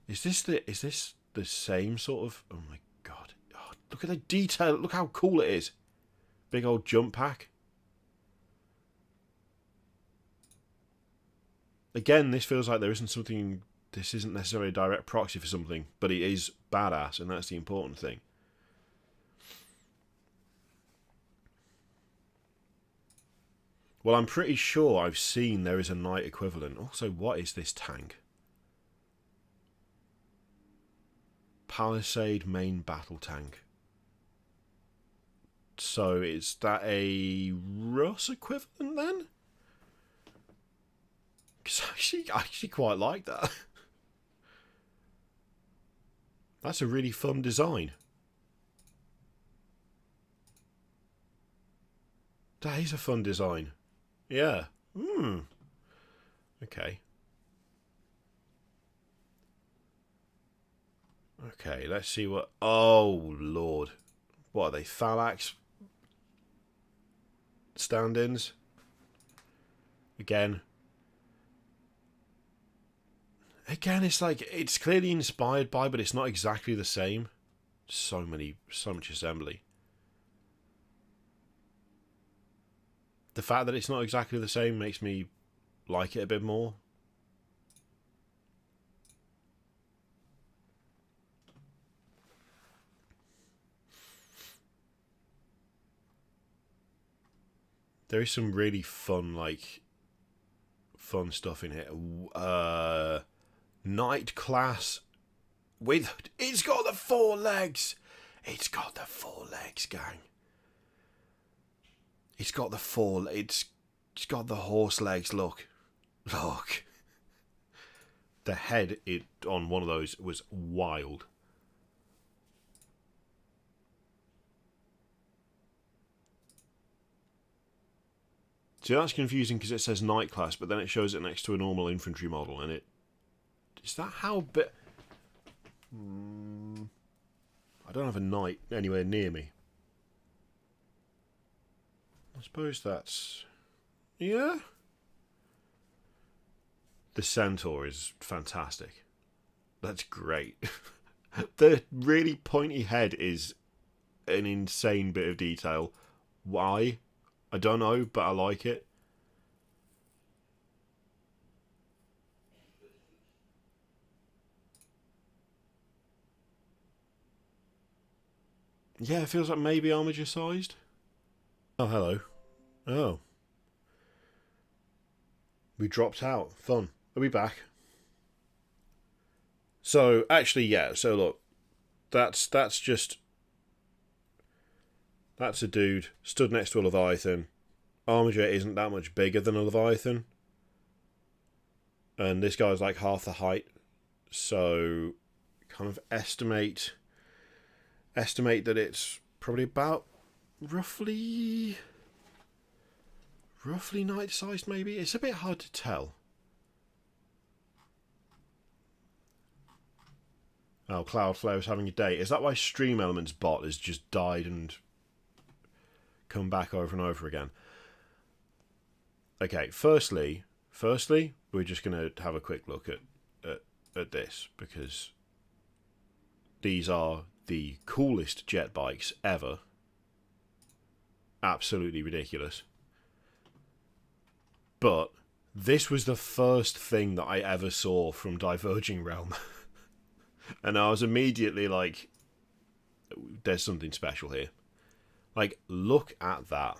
Is this the same sort of? Oh my god! Oh, look at the detail. Look how cool it is. Big old jump pack. Again, this feels like there isn't something. This isn't necessarily a direct proxy for something, but it is badass, and that's the important thing. Well, I'm pretty sure I've seen there is a knight equivalent. Also, what is this tank? Palisade main battle tank. So is that a Russ equivalent then? Because I actually quite like that. That's a really fun design. That is a fun design. Yeah. Okay. Okay, let's see what... Oh, Lord. What are they? Phalanx stand-ins? Again, it's like... It's clearly inspired by, but it's not exactly the same. So much assembly. The fact that it's not exactly the same makes me like it a bit more. There is some really fun, fun stuff in here. Knight class with... It's got the 4 legs! It's got the 4 legs, gang. It's got the 4... It's got the horse legs, look. Look. The head on one of those was wild. See, that's confusing because it says Knight class, but then it shows it next to a normal infantry model, and it... Is that how bit... I don't have a knight anywhere near me. I suppose that's... Yeah? The centaur is fantastic. That's great. The really pointy head is an insane bit of detail. Why? I don't know, but I like it. Yeah, it feels like maybe armature sized. Oh, hello. Oh. We dropped out. Fun. Are we back? So, actually, yeah. So, look. That's just... That's a dude stood next to a Leviathan. Armature isn't that much bigger than a Leviathan. And this guy's like half the height. So, kind of estimate that it's probably about roughly knight sized, maybe. It's a bit hard to tell. Oh, Cloudflare's having a day. Is that why Stream Elements bot has just died and come back over and over again? Okay, firstly, we're just going to have a quick look at this, because these are the coolest jet bikes ever. Absolutely ridiculous. But this was the first thing that I ever saw from Diverging Realm. And I was immediately like, there's something special here. Like, look at that.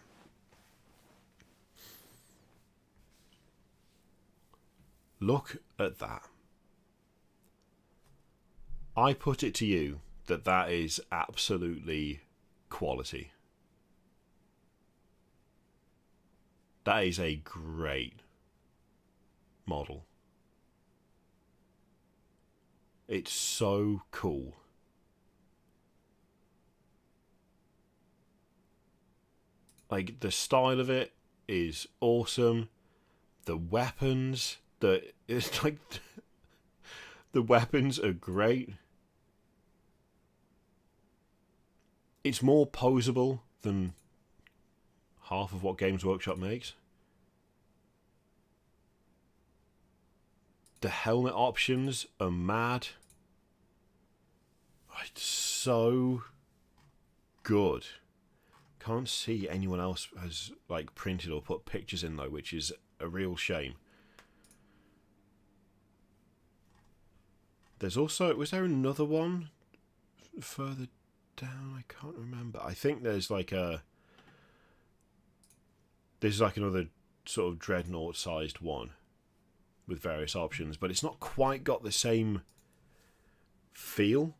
Look at that. I put it to you that that is absolutely quality. That is a great model. It's so cool. Like, the style of it is awesome. The weapons, it's like the weapons are great. It's more posable than half of what Games Workshop makes. The helmet options are mad. It's so good. Can't see anyone else has like printed or put pictures in though, which is a real shame. There's also, was there another one further down? I can't remember. I think there's like a... This is like another sort of dreadnought sized one with various options, but it's not quite got the same feel.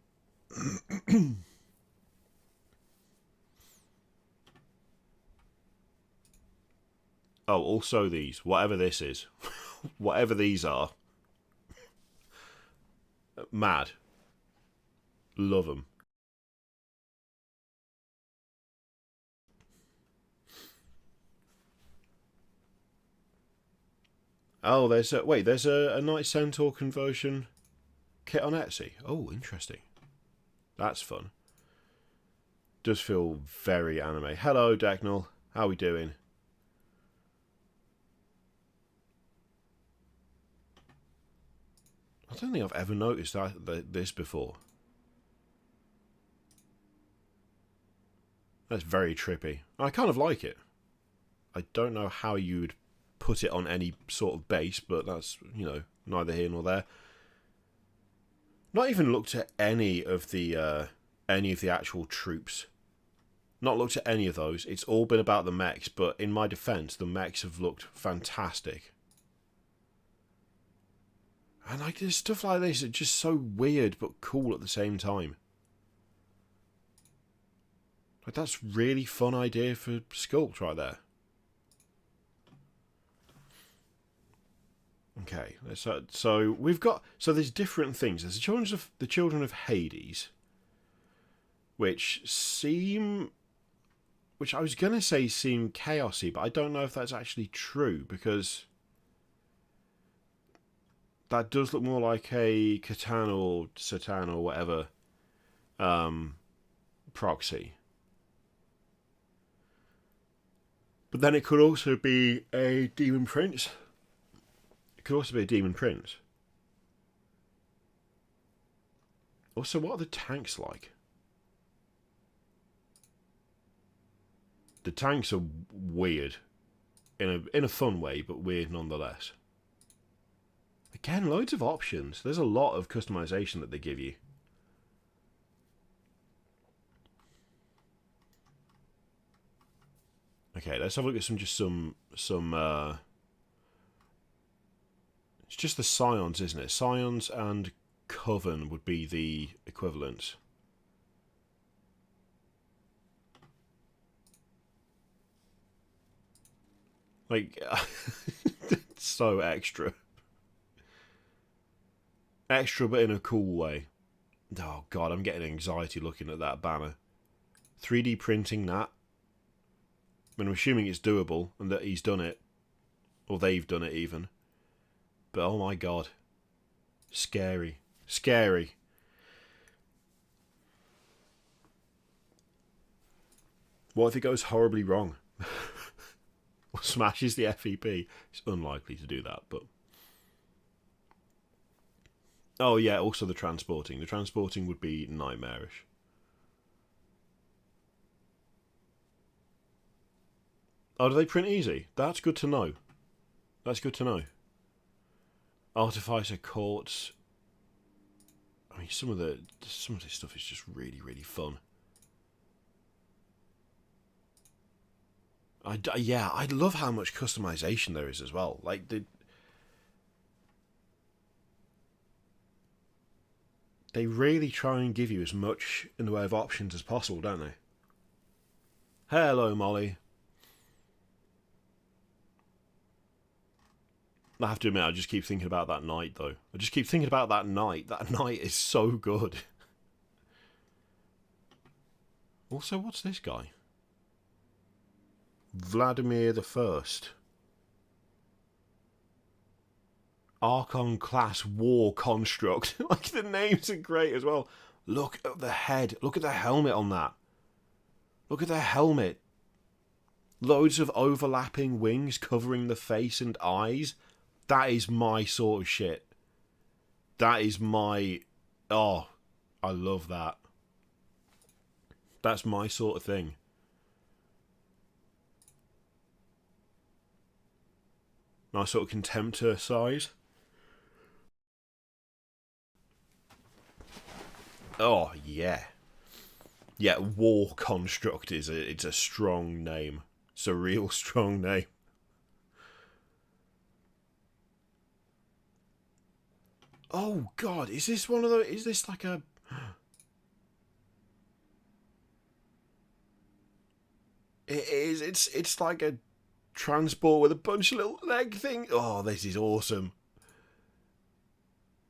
Oh, also these, whatever this is, whatever these are, mad. Love them. Oh, there's a Knight Centaur conversion kit on Etsy. Oh, interesting. That's fun. Does feel very anime. Hello, Dagnall. How we doing? I don't think I've ever noticed this before. That's very trippy. I kind of like it. I don't know how you would put it on any sort of base, but that's, you know, neither here nor there. Not even looked at any of the actual troops. Not looked at any of those. It's all been about the mechs, but in my defense, the mechs have looked fantastic. And like, there's stuff like this that's just so weird but cool at the same time. Like, that's really fun idea for sculpt right there. Okay, so we've got, so there's different things. There's the children of Hades, which I was gonna say seem chaosy, but I don't know if that's actually true, because that does look more like a Catan or Satan or whatever proxy. But then it could also be a demon prince. It could also be a demon prince. Also, what are the tanks like? The tanks are weird. In a fun way, but weird nonetheless. Again, loads of options. There's a lot of customization that they give you. Okay, let's have a look at some it's just the Scions, isn't it? Scions and Coven would be the equivalents. Like, it's so extra. Extra, but in a cool way. Oh god, I'm getting anxiety looking at that banner. 3D printing that. I mean, I'm assuming it's doable and that he's done it. Or they've done it even. But oh my god. Scary. Scary. What if it goes horribly wrong? Or smashes the FEP? It's unlikely to do that, but... Oh yeah, also the transporting. The transporting would be nightmarish. Oh, do they print easy? That's good to know. That's good to know. Artificer courts. I mean, some of this stuff is just really, really fun. Yeah, I love how much customization there is as well. Like, they really try and give you as much in the way of options as possible, don't they? Hello, Molly. I have to admit, I just keep thinking about that knight, though. I just keep thinking about that knight. That knight is so good. Also, what's this guy? Vladimir the First. Archon class war construct. Like, the names are great as well. Look at the head. Look at the helmet on that. Look at the helmet. Loads of overlapping wings covering the face and eyes. That is my sort of shit. That is my... Oh, I love that. That's my sort of thing. Nice sort of Contemptor size. Oh, yeah. Yeah, War Construct it's a strong name. It's a real strong name. Oh god, is this one of those? Is this like a? It is. It's like a transport with a bunch of little leg things. Oh, this is awesome.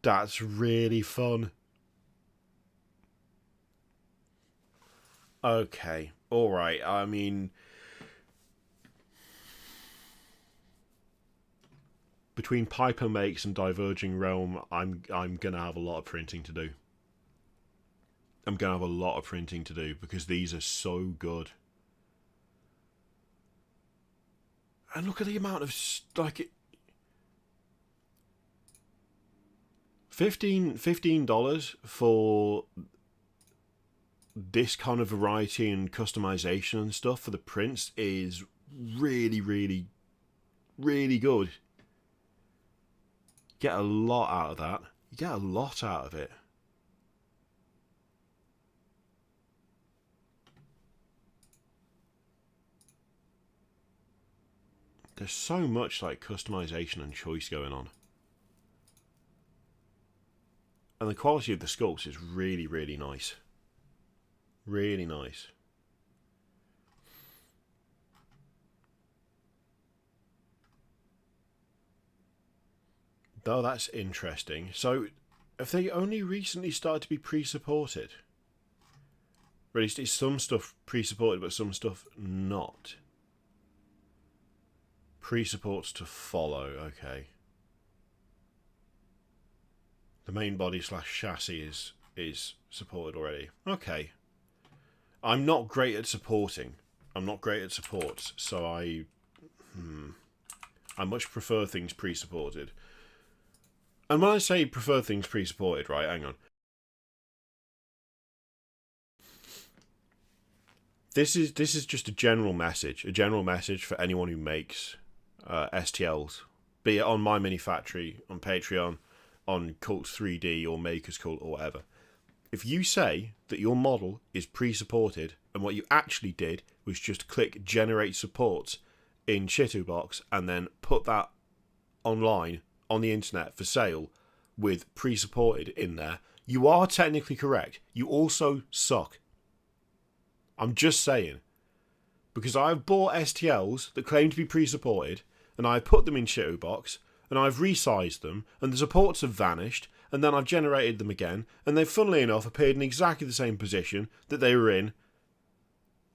That's really fun. Okay, all right. I mean, between Piper Makes and Diverging Realm, I'm gonna have a lot of printing to do. I'm gonna have a lot of printing to do because these are so good. And look at the amount of like $15 for this kind of variety and customization and stuff for the prints is really, really, really good. Get a lot out of that. You get a lot out of it. There's so much like customization and choice going on. And the quality of the sculpts is really, really nice. Really nice. Though that's interesting. So, have they only recently started to be pre-supported? Or at least is some stuff pre-supported, but some stuff not? Pre-supports to follow, okay. The main body / chassis is supported already. Okay. I'm not great at supporting. I'm not great at supports, so I much prefer things pre-supported. And when I say prefer things pre-supported, right, hang on. This is just a general message for anyone who makes STLs, be it on My Mini Factory, on Patreon, on Cults 3D or Maker's Cult or whatever. If you say that your model is pre-supported and what you actually did was just click generate supports in Shitterbox and then put that online on the internet for sale with pre-supported in there, you are technically correct. You also suck. I'm just saying. Because I've bought STLs that claim to be pre-supported and I've put them in Shitterbox and I've resized them and the supports have vanished and then I've generated them again and they've funnily enough appeared in exactly the same position that they were in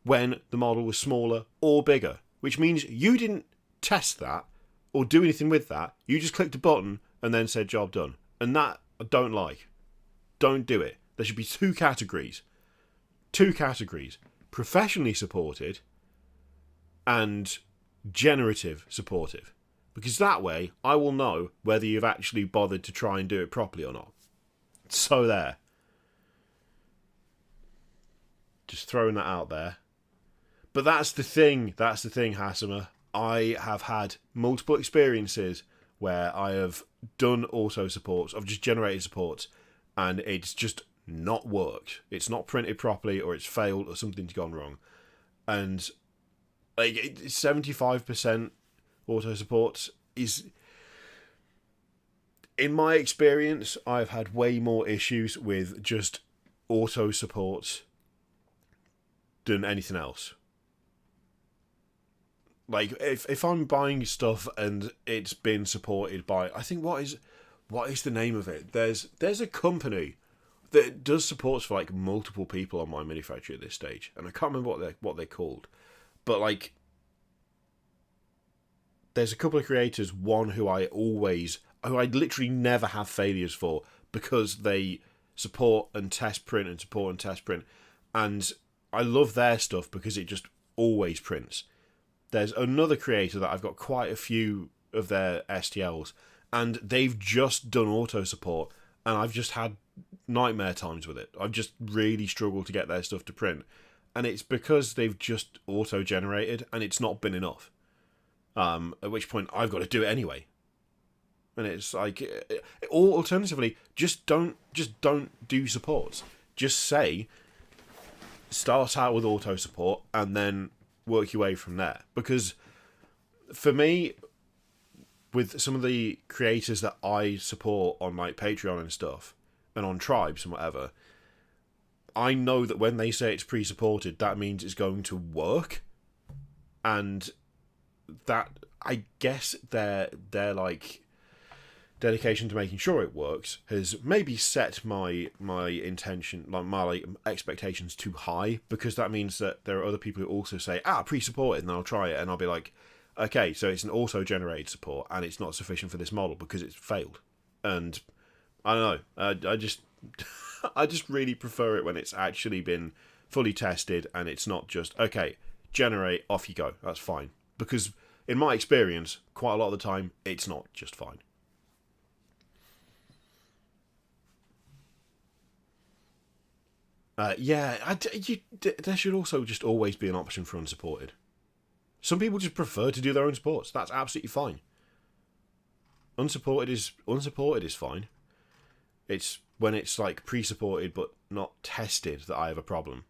when the model was smaller or bigger, which means you didn't test that or do anything with that. You just clicked a button and then said job done. And that I don't like. Don't do it. There should be two categories. Professionally supported and generative supportive. Because that way I will know whether you've actually bothered to try and do it properly or not. So there. Just throwing that out there. But that's the thing, Hasimer. I have had multiple experiences where I have done auto supports, I've just generated supports, and it's just not worked. It's not printed properly, or it's failed, or something's gone wrong. And like 75% auto supports is, in my experience, I've had way more issues with just auto supports than anything else. Like if I'm buying stuff and it's been supported by, I think what is the name of it? There's a company that does supports for like multiple people on My Mini Factory at this stage, and I can't remember what they're called, but like there's a couple of creators. One who I literally never have failures for because they support and test print and support and test print, and I love their stuff because it just always prints. There's another creator that I've got quite a few of their STLs, and they've just done auto support, and I've just had nightmare times with it. I've just really struggled to get their stuff to print, and it's because they've just auto-generated, and it's not been enough. At which point I've got to do it anyway, and it's like, or alternatively, just don't do supports. Just say, start out with auto support, and then work your way from there. Because for me, with some of the creators that I support on like Patreon and stuff, and on tribes and whatever, I know that when they say it's pre-supported, that means it's going to work, and that, I guess, their like dedication to making sure it works has maybe set my intention, like my expectations too high, because that means that there are other people who also say pre-supported, and then I'll try it and I'll be like, okay, so it's an auto-generated support and it's not sufficient for this model because it's failed. And I don't know, I just I just really prefer it when it's actually been fully tested and it's not just, okay, generate, off you go, that's fine. Because in my experience, quite a lot of the time, it's not just fine. There should also just always be an option for unsupported. Some people just prefer to do their own supports. That's absolutely fine. Unsupported is fine. It's when it's like pre-supported but not tested that I have a problem.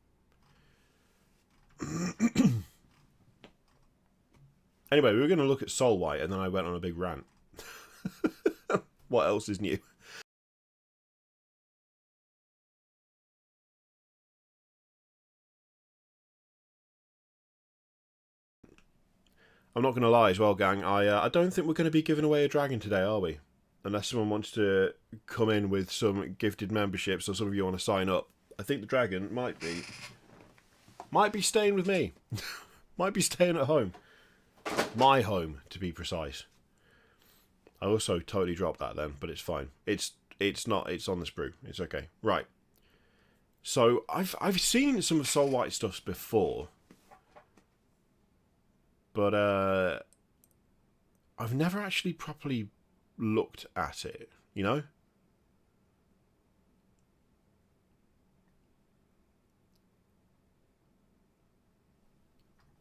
Anyway, we were going to look at Soul White, and then I went on a big rant. What else is new? I'm not going to lie as well, gang. I don't think we're going to be giving away a dragon today, are we? Unless someone wants to come in with some gifted memberships or some of you want to sign up. I think the dragon might be staying with me. Might be staying at home. My home, to be precise. I also totally dropped that then, but it's fine. It's not. It's on the sprue. It's okay. Right. So I've seen some of Soul White stuffs before, but I've never actually properly looked at it. You know.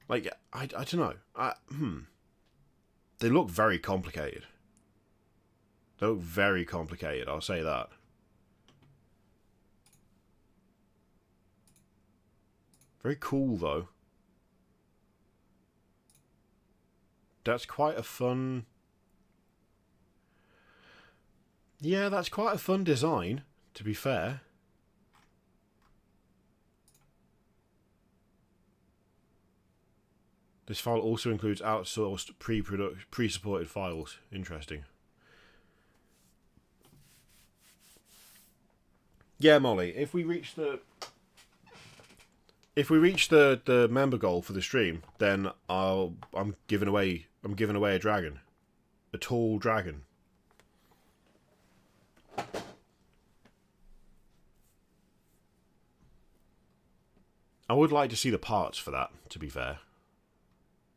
Like I don't know. They look very complicated. They look very complicated. I'll say that. Very cool, though. That's quite a fun... Yeah, that's quite a fun design, to be fair. This file also includes outsourced pre-supported files. Interesting. Yeah, Molly, if we reach the member goal for the stream, then I'm giving away a dragon. A tall dragon. I would like to see the parts for that, to be fair.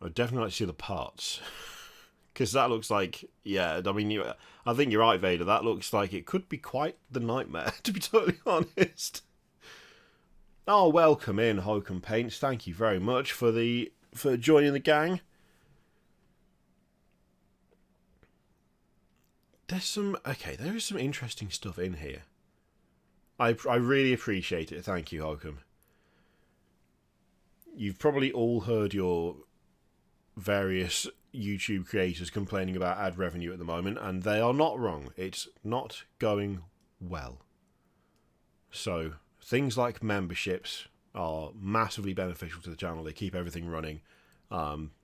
I'd definitely like to see the parts. Because that looks like, yeah, I mean, I think you're right, Vader. That looks like it could be quite the nightmare, to be totally honest. Oh, welcome in, Hokum Paints. Thank you very much for joining the gang. There is some interesting stuff in here. I really appreciate it. Thank you, Hokum. You've probably all heard your various YouTube creators complaining about ad revenue at the moment, and they are not wrong. It's not going well. So things like memberships are massively beneficial to the channel. They keep everything running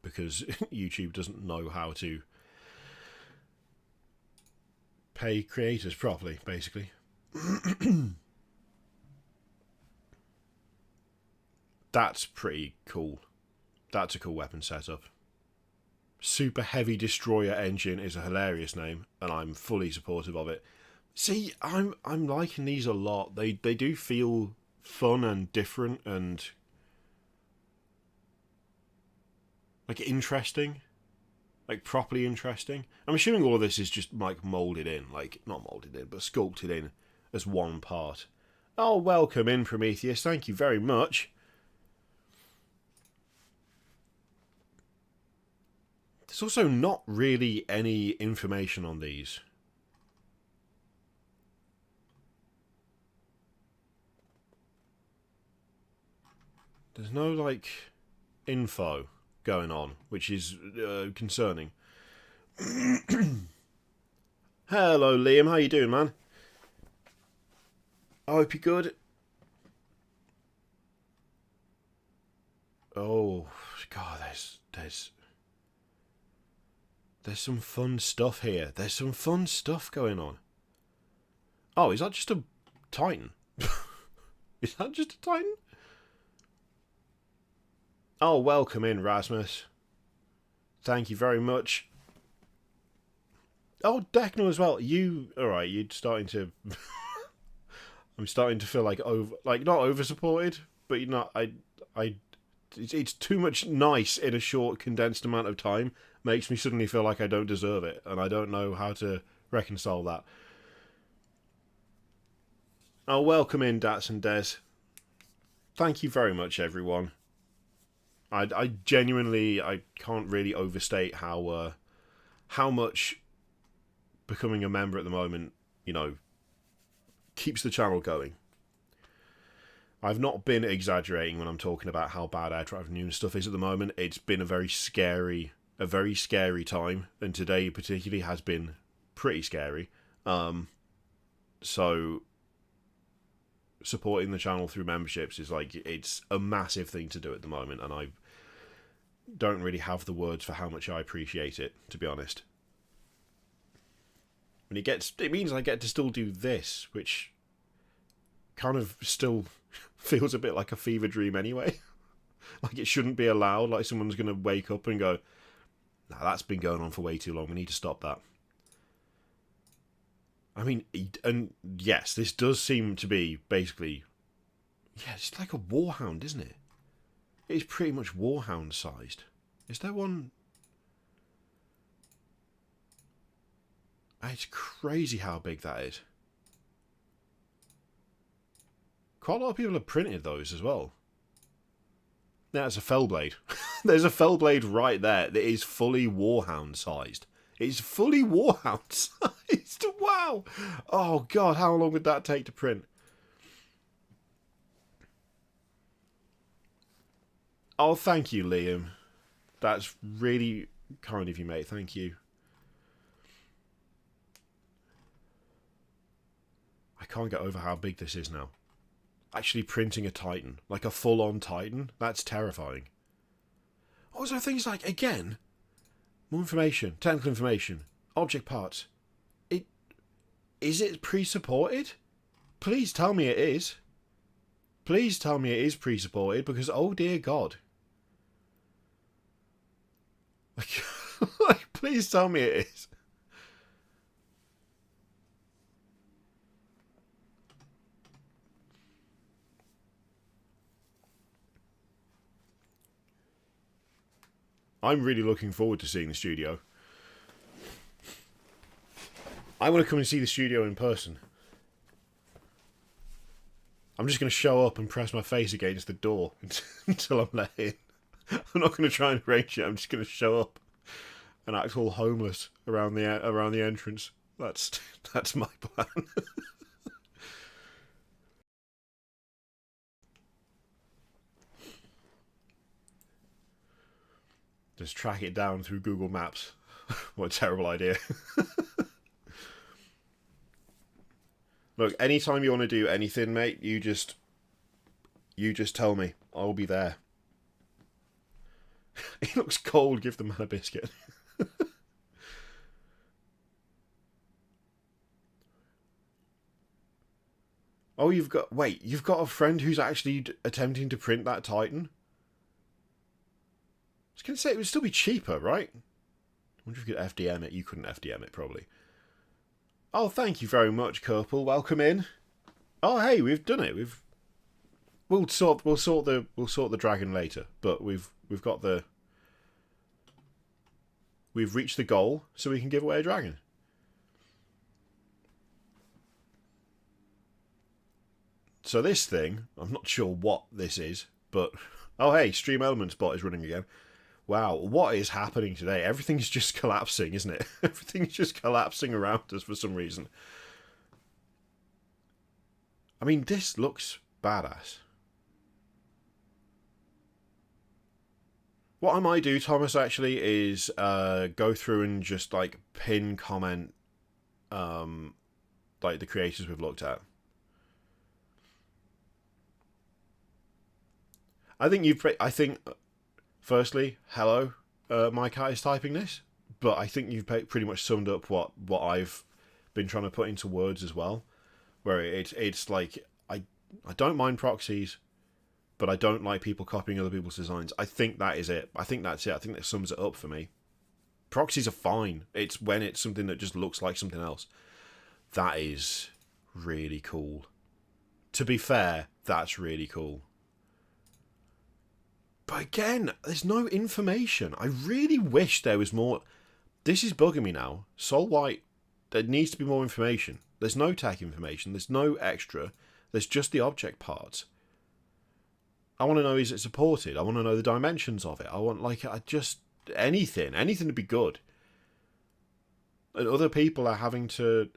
because YouTube doesn't know how to pay creators properly, basically. That's pretty cool. That's a cool weapon setup. Super Heavy Destroyer Engine is a hilarious name, and I'm fully supportive of it. See, I'm liking these a lot. They do feel fun and different and like interesting, like properly interesting. I'm assuming all of this is just like molded in, like not molded in, but sculpted in as one part. Oh, welcome in, Prometheus. Thank you very much. There's also not really any information on these. There's no, like, info going on, which is concerning. Hello, Liam. How you doing, man? I hope you're good. Oh, God, there's some fun stuff here. There's some fun stuff going on. Oh, is that just a Titan? Is that just a Titan? Oh, welcome in, Rasmus. Thank you very much. Oh, Decno as well. Alright, you're starting to... I'm starting to feel like not over-supported, but you're not... It's too much nice in a short, condensed amount of time. Makes me suddenly feel like I don't deserve it, and I don't know how to reconcile that. Oh, welcome in, Dats and Des. Thank you very much, everyone. I genuinely, I can't really overstate how much becoming a member at the moment, you know, keeps the channel going. I've not been exaggerating when I'm talking about how bad air traffic news stuff is at the moment. It's been a very scary time, and today particularly has been pretty scary. So supporting the channel through memberships is like, it's a massive thing to do at the moment, and don't really have the words for how much I appreciate it, to be honest. And it means I get to still do this, which kind of still feels a bit like a fever dream anyway. Like it shouldn't be allowed, like someone's going to wake up and go, nah, that's been going on for way too long, we need to stop that. I mean, and yes, this does seem to be basically, yeah, it's like a warhound, isn't it? It's pretty much warhound sized. Is there one? It's crazy how big that is. Quite a lot of people have printed those as well. That's a Fellblade. There's a Fellblade right there that is fully warhound sized. It's fully warhound sized. Wow. Oh god, how long would that take to print? Oh, thank you, Liam. That's really kind of you, mate. Thank you. I can't get over how big this is now. Actually printing a Titan. Like a full-on Titan. That's terrifying. What was there things like, again? More information. Technical information. Object parts. Is it pre-supported? Please tell me it is. Please tell me it is pre-supported, because oh dear God. Like, please tell me it is. I'm really looking forward to seeing the studio. I want to come and see the studio in person. I'm just going to show up and press my face against the door until I'm let in. I'm not going to try and arrange it. I'm just going to show up and act all homeless around the entrance. That's my plan. Just track it down through Google Maps. What a terrible idea. Look, anytime you want to do anything, mate, you just tell me. I'll be there. He looks cold, give the man a biscuit. Oh, you've got a friend who's actually attempting to print that Titan? I was going to say, it would still be cheaper, right? I wonder if you could FDM it. You couldn't FDM it, probably. Oh, thank you very much, Kerpel. Welcome in. Oh, hey, we've done it. We'll sort the dragon later, but we've reached the goal, so we can give away a dragon. So this thing, I'm not sure what this is, but oh hey, Stream Elements bot is running again. Wow, what is happening today? Everything's just collapsing, isn't it? Everything's just collapsing around us for some reason. I mean, this looks badass. What I might do, Thomas, actually, is go through and just like pin comment like the creators we've looked at. I think firstly, hello, my cat is typing this, but I think you've pretty much summed up what I've been trying to put into words as well, where it's like I don't mind proxies, but I don't like people copying other people's designs. I think that is it. I think that's it. I think that sums it up for me. Proxies are fine. It's when it's something that just looks like something else. That is really cool. To be fair, that's really cool. But again, there's no information. I really wish there was more. This is bugging me now. Soul White, there needs to be more information. There's no tech information. There's no extra. There's just the object parts. I want to know, is it supported? I want to know the dimensions of it. I want, anything. Anything to be good. And other people are having to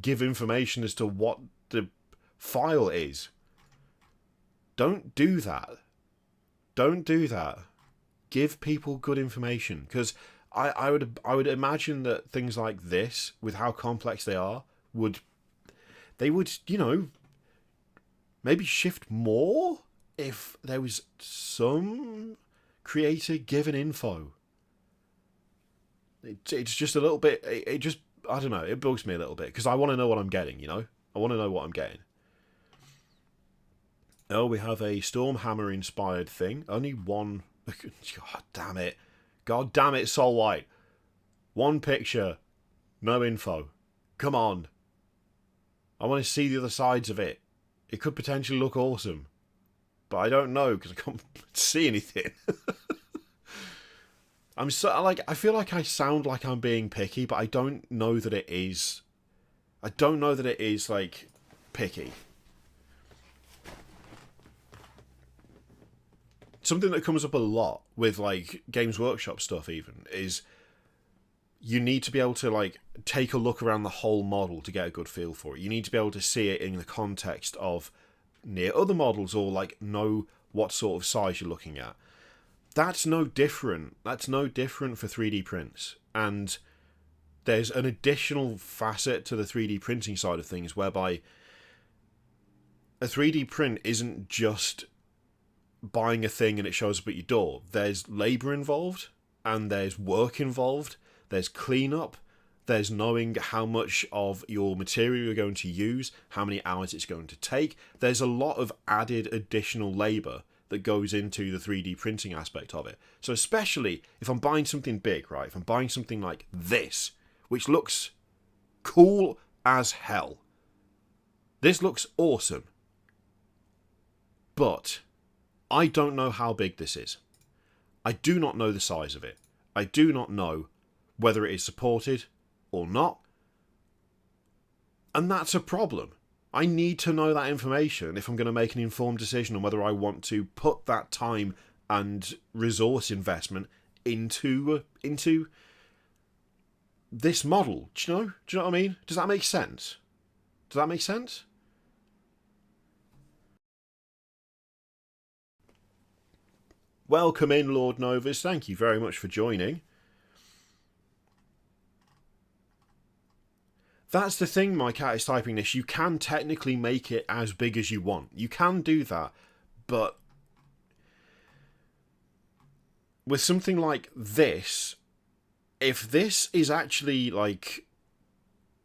give information as to what the file is. Don't do that. Don't do that. Give people good information, because I would imagine that things like this, with how complex they are, would maybe shift more if there was some creator given info. It's just a little bit, it just, I don't know, it bugs me a little bit, because I want to know what I'm getting, you know? I want to know what I'm getting. Oh, we have a Stormhammer inspired thing. Only one, God damn it. God damn it, Soul White. One picture, no info. Come on. I want to see the other sides of it. It could potentially look awesome. But I don't know, because I can't see anything. I feel like I sound like I'm being picky, but I don't know that it is. I don't know that it is, like, picky. Something that comes up a lot with, like, Games Workshop stuff even, is you need to be able to, like, take a look around the whole model to get a good feel for it. You need to be able to see it in the context of near other models, or, like, know what sort of size you're looking at. That's no different. That's no different for 3D prints. And there's an additional facet to the 3D printing side of things, whereby a 3D print isn't just buying a thing and it shows up at your door. There's labour involved, and there's work involved, there's cleanup, there's knowing how much of your material you're going to use, how many hours it's going to take. There's a lot of added additional labour that goes into the 3D printing aspect of it. So especially if I'm buying something big, right? If I'm buying something like this, which looks cool as hell. This looks awesome. But I don't know how big this is. I do not know the size of it. I do not know whether it is supported or not. And that's a problem. I need to know that information if I'm going to make an informed decision on whether I want to put that time and resource investment into this model. Do you know what I mean? Does that make sense? Does that make sense? Welcome in, Lord Novus. Thank you very much for joining. That's the thing, my cat is typing this. You can technically make it as big as you want. You can do that, but with something like this, if this is actually, like,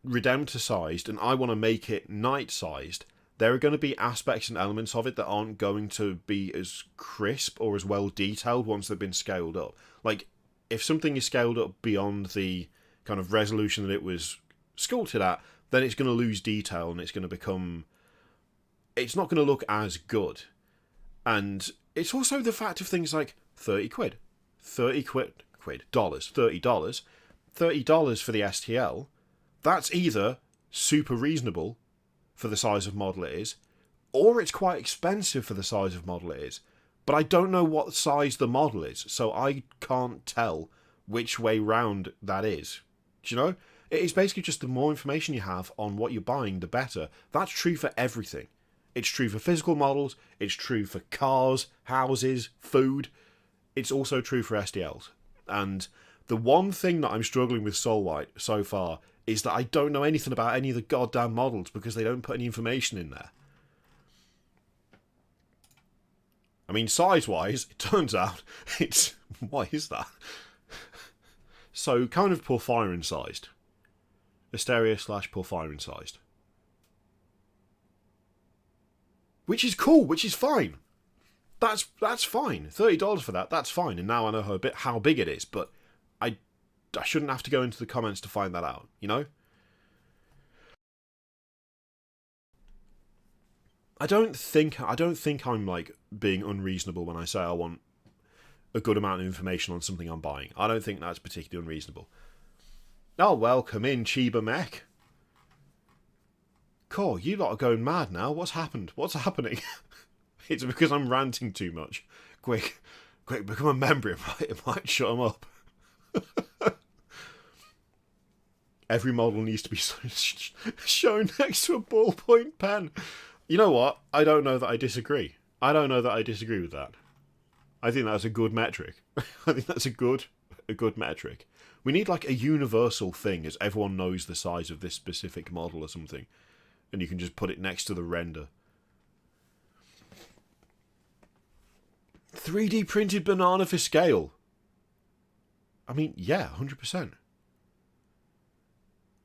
Redemptor-sized and I want to make it Knight-sized, there are going to be aspects and elements of it that aren't going to be as crisp or as well detailed once they've been scaled up. Like, if something is scaled up beyond the kind of resolution that it was sculpted at, then it's going to lose detail and it's going to become... It's not going to look as good. And it's also the fact of things like 30 quid. 30 quid, dollars, $30. $30 for the STL. That's either super reasonable for the size of model it is, or it's quite expensive for the size of model it is. But I don't know what size the model is, so I can't tell which way round that is. Do you know? It is basically just the more information you have on what you're buying, the better. That's true for everything. It's true for physical models, it's true for cars, houses, food. It's also true for STLs. And the one thing that I'm struggling with Soul White so far is that I don't know anything about any of the goddamn models because they don't put any information in there. I mean, size-wise, it turns out it's... What is that? So, kind of porphyrin-sized. Asteria/porphyrin-sized. Which is cool, which is fine. That's fine. $30 for that, that's fine. And now I know how big it is, but I shouldn't have to go into the comments to find that out, you know? I don't think I'm, like, being unreasonable when I say I want a good amount of information on something I'm buying. I don't think that's particularly unreasonable. Oh, welcome in, Chiba Mech. Core, you lot are going mad now. What's happened? What's happening? It's because I'm ranting too much. Quick, become a member. It might shut them up. Every model needs to be shown next to a ballpoint pen. You know what? I don't know that I disagree. I don't know that I disagree with that. I think that's a good metric. I think that's a good metric. We need, like, a universal thing as everyone knows the size of this specific model or something. And you can just put it next to the render. 3D printed banana for scale. I mean, yeah, 100%.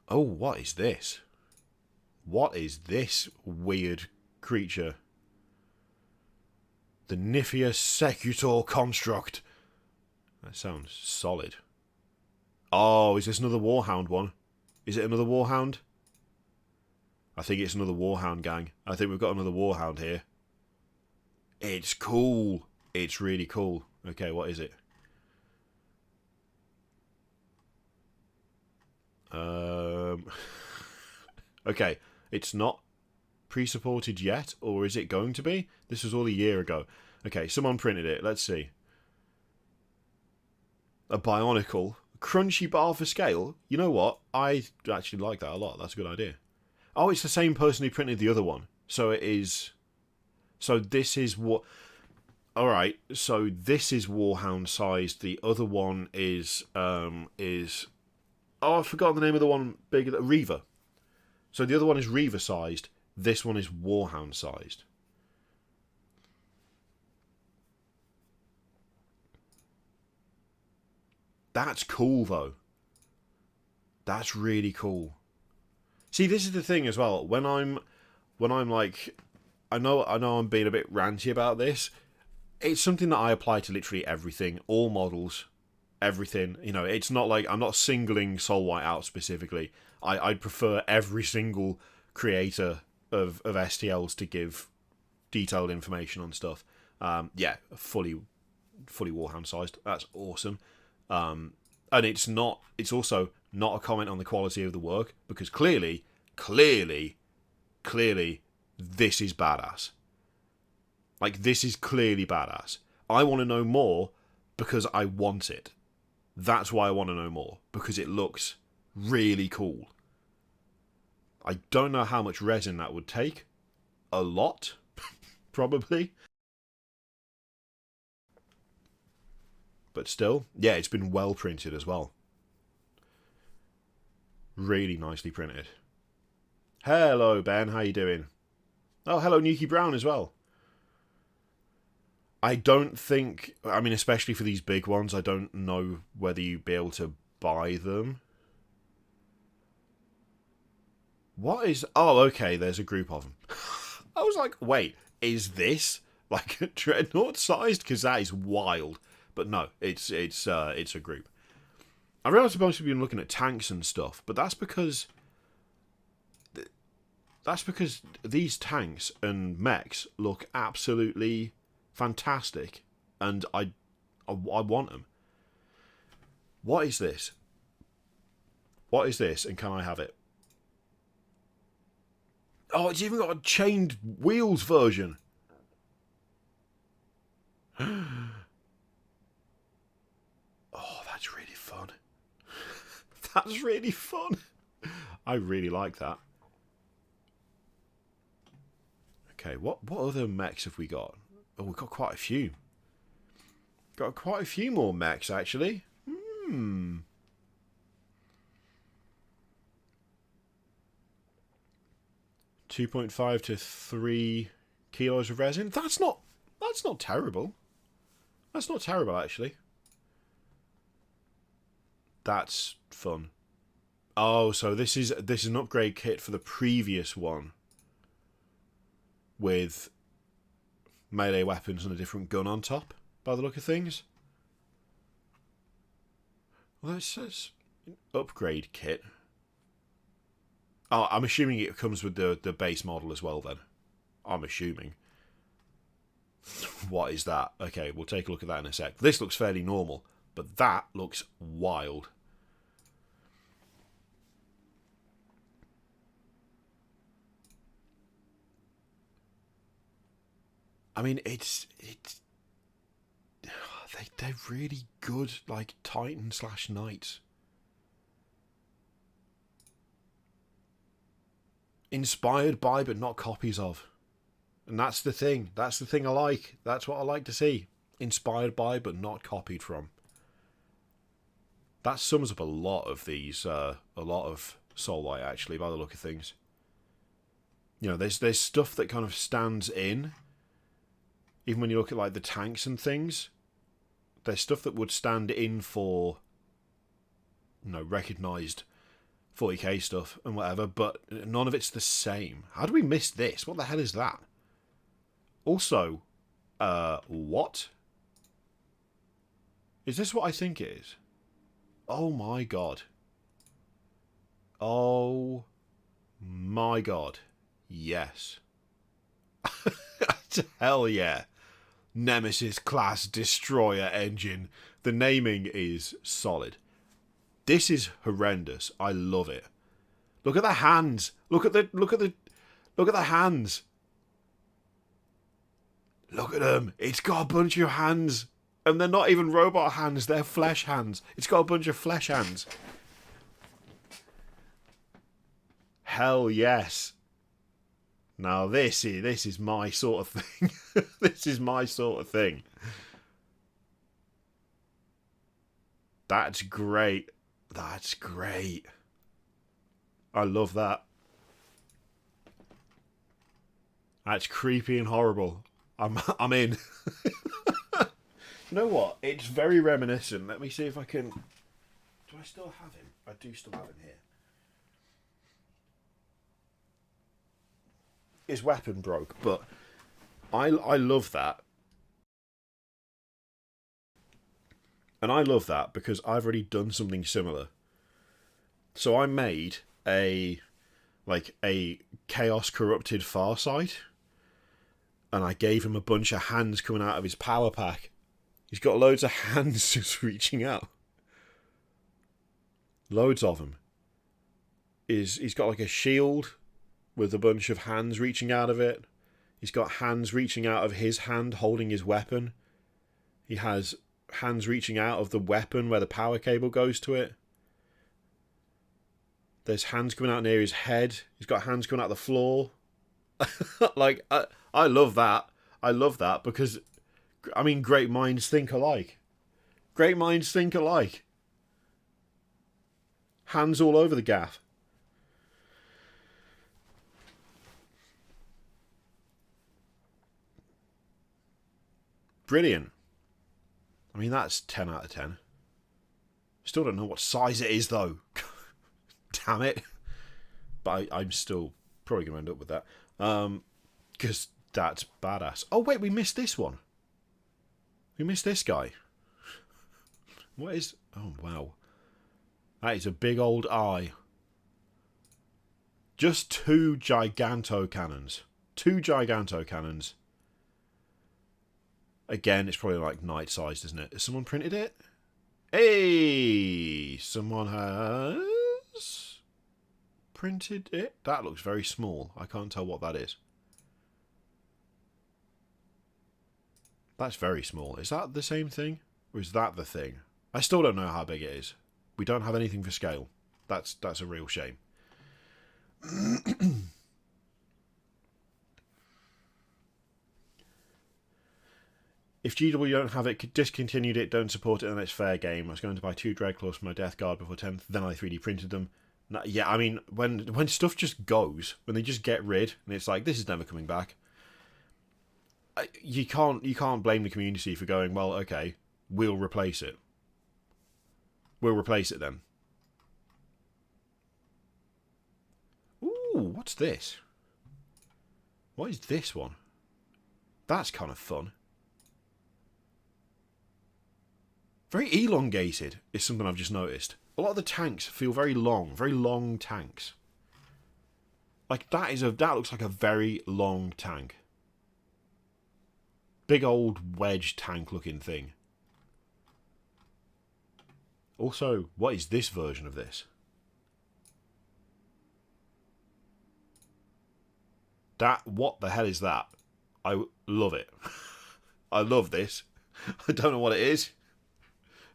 Oh, what is this? What is this weird creature? The Nifia Secutor Construct. That sounds solid. Oh, is this another Warhound one? Is it another Warhound? I think it's another Warhound, gang. I think we've got another Warhound here. It's cool. It's really cool. Okay, what is it? Okay, it's not pre-supported yet, or is it going to be? This was all a year ago. Okay, someone printed it. Let's see. A Bionicle. Crunchy bar for scale. You know what? I actually like that a lot. That's a good idea. Oh, it's the same person who printed the other one. So it is... So this is what... Alright, so this is Warhound sized. The other one is... Oh, I forgot the name of the one bigger... Reaver. So the other one is Reaver sized. This one is Warhound sized. That's cool, though. That's really cool. See, this is the thing as well. When I'm like, I know I'm being a bit ranty about this. It's something that I apply to literally everything, all models, everything. You know, it's not like I'm not singling Soul White out specifically. I'd prefer every single creator of STLs to give detailed information on stuff. Yeah, fully Warhound sized. That's awesome. And it's also not a comment on the quality of the work, because clearly, this is badass. Like, this is clearly badass. I want to know more because I want it. That's why I want to know more, because it looks really cool. I don't know how much resin that would take. A lot, probably. But still, yeah, it's been well printed as well. Really nicely printed. Hello, Ben. How you doing? Oh, hello, Nuki Brown as well. I don't think... I mean, especially for these big ones, I don't know whether you'd be able to buy them. What is... Oh, okay, there's a group of them. I was like, wait, is this like a Dreadnought sized? Because that is wild. But no, it's a group. I realised I've mostly been looking at tanks and stuff, but that's because these tanks and mechs look absolutely fantastic, and I want them. What is this? What is this, and can I have it? Oh, it's even got a chained wheels version. Oh, that's really fun. That's really fun. I really like that. Okay, what other mechs have we got? Oh, we've got quite a few. Got quite a few more mechs, actually. 2.5 to 3 kilos of resin. That's not terrible. That's not terrible, actually. That's fun. Oh, so this is an upgrade kit for the previous one with melee weapons and a different gun on top, by the look of things. Well, it says upgrade kit. Oh, I'm assuming it comes with the base model as well, then. I'm assuming. What is that? Okay, we'll take a look at that in a sec. This looks fairly normal, but that looks wild. I mean, they're really good, like, Titan/Knights. Inspired by, but not copies of. And that's the thing. That's the thing I like. That's what I like to see. Inspired by, but not copied from. That sums up a lot of these, a lot of Soul White, actually, by the look of things. You know, there's stuff that kind of stands in, Even when you look at like the tanks and things, there's stuff that would stand in for, you know, recognised 40k stuff and whatever, but none of it's the same. How do we miss this? What the hell is that? Also, what? Is this what I think it is? Oh my god. Oh my god. Yes. Hell yeah. Nemesis class destroyer engine. The naming is solid. This is horrendous. I love it. Look at the hands. Look at the hands. Look at them. It's got a bunch of hands. And they're not even robot hands, they're flesh hands. It's got a bunch of flesh hands. Hell yes. Now this is my sort of thing. This is my sort of thing. That's great. That's great. I love that. That's creepy and horrible. I'm in. You know what? It's very reminiscent. Let me see if I can... Do I still have him? I do still have him here. His weapon broke, but I love that. And I love that because I've already done something similar. So I made a chaos corrupted Farsight, and I gave him a bunch of hands coming out of his power pack. He's got loads of hands just reaching out. Loads of them. He's got like a shield with a bunch of hands reaching out of it. He's got hands reaching out of his hand holding his weapon. He has hands reaching out of the weapon where the power cable goes to it. There's hands coming out near his head. He's got hands coming out the floor. Like, I love that. I love that because... I mean, great minds think alike. Great minds think alike. Hands all over the gaff. Brilliant. I mean, that's 10 out of 10. Still don't know what size it is, though. Damn it. But I'm still probably going to end up with that. Because that's badass. Oh, wait, we missed this one. We missed this guy. What is... Oh, wow. That is a big old eye. Just 2 giganto cannons. 2 giganto cannons. Again, it's probably like night-sized, isn't it? Has someone printed it? Hey! Someone has... printed it? That looks very small. I can't tell what that is. That's very small. Is that the same thing? Or is that the thing? I still don't know how big it is. We don't have anything for scale. That's a real shame. If GW don't have it, discontinued it, don't support it, then it's fair game. I was going to buy 2 Dreadclaws for my Death Guard before 10th, then I 3D printed them. Yeah, I mean, when stuff just goes, when they just get rid, and it's like, this is never coming back, you can't blame the community for going, well, okay, we'll replace it. We'll replace it then. Ooh, what's this? What is this one? That's kind of fun. Very elongated is something I've just noticed. A lot of the tanks feel very long tanks. Like that looks like a very long tank. Big old wedge tank looking thing. Also, what is this version of this? What the hell is that? I love it. I love this. I don't know what it is.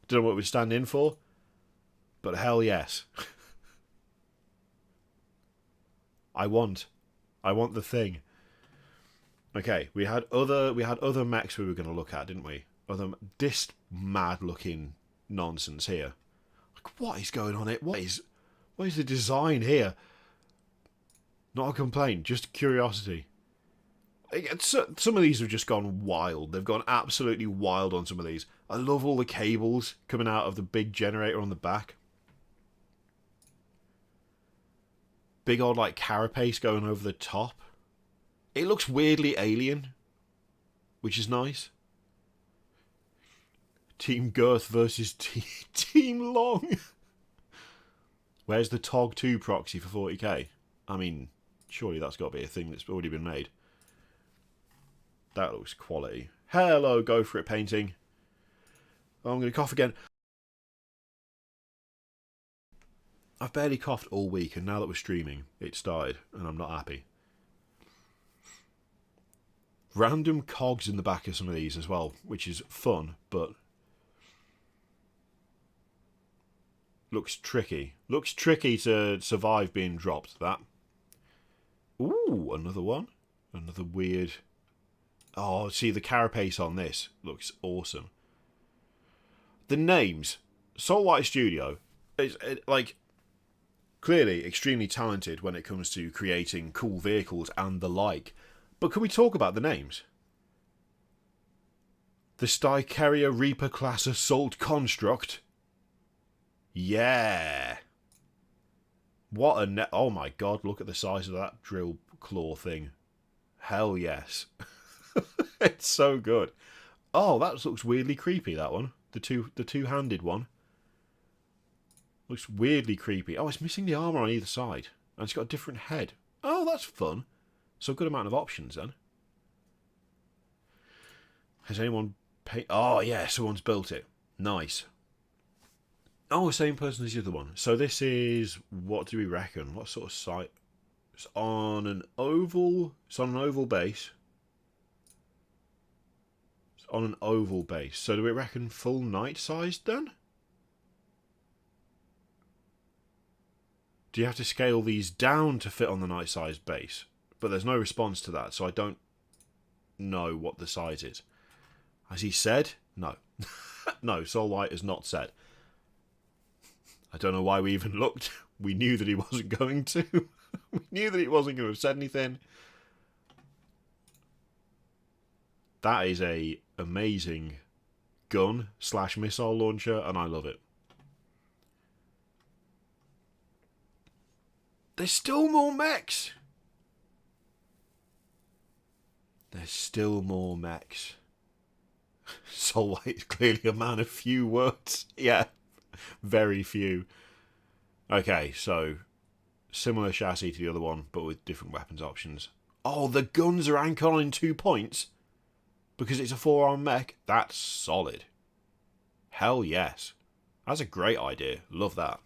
Don't know what it would stand in for. But hell yes. I want the thing. Okay, we had other mechs we were going to look at, didn't we? This mad looking nonsense here. Like, what is going on here? What is the design here? Not a complaint, just curiosity. Some of these have just gone wild. They've gone absolutely wild on some of these. I love all the cables coming out of the big generator on the back. Big old like carapace going over the top. It looks weirdly alien, which is nice. Team Girth versus Team Long. Where's the TOG 2 proxy for 40k? I mean, surely that's got to be a thing that's already been made. That looks quality. Hello, go for it painting. Oh, I'm going to cough again. I've barely coughed all week, and now that we're streaming, it started, and I'm not happy. Random cogs in the back of some of these as well, which is fun, but looks tricky. Looks tricky to survive being dropped, that. Ooh, another one. Another weird... Oh, see, the carapace on this looks awesome. The names. Soullight Studio is, like, clearly extremely talented when it comes to creating cool vehicles and the like. But can we talk about the names? The Stycarrier Reaper class assault construct. Yeah. What a... Oh my god, look at the size of that drill claw thing. Hell yes. It's so good. Oh, that looks weirdly creepy, that one. The two-handed one. Looks weirdly creepy. Oh, it's missing the armour on either side. And it's got a different head. Oh, that's fun. So a good amount of options, then. Has anyone paid... Oh, yeah, someone's built it. Nice. Oh, same person as the other one. So this is... What do we reckon? What sort of site? It's on an oval... It's on an oval base. On an oval base. So do we reckon full night sized then? Do you have to scale these down to fit on the night sized base? But there's no response to that, so I don't know what the size is. Has he said? No. No, Soullight has not said. I don't know why we even looked. We knew that he wasn't going to. We knew that he wasn't going to have said anything. That is a amazing gun / missile launcher, and I love it. There's still more mechs. There's still more mechs. Soullight is clearly a man of few words. Yeah, very few. Okay, so similar chassis to the other one, but with different weapons options. Oh, the guns are anchored on in 2 points? Because it's a 4-arm mech? That's solid. Hell yes. That's a great idea. Love that.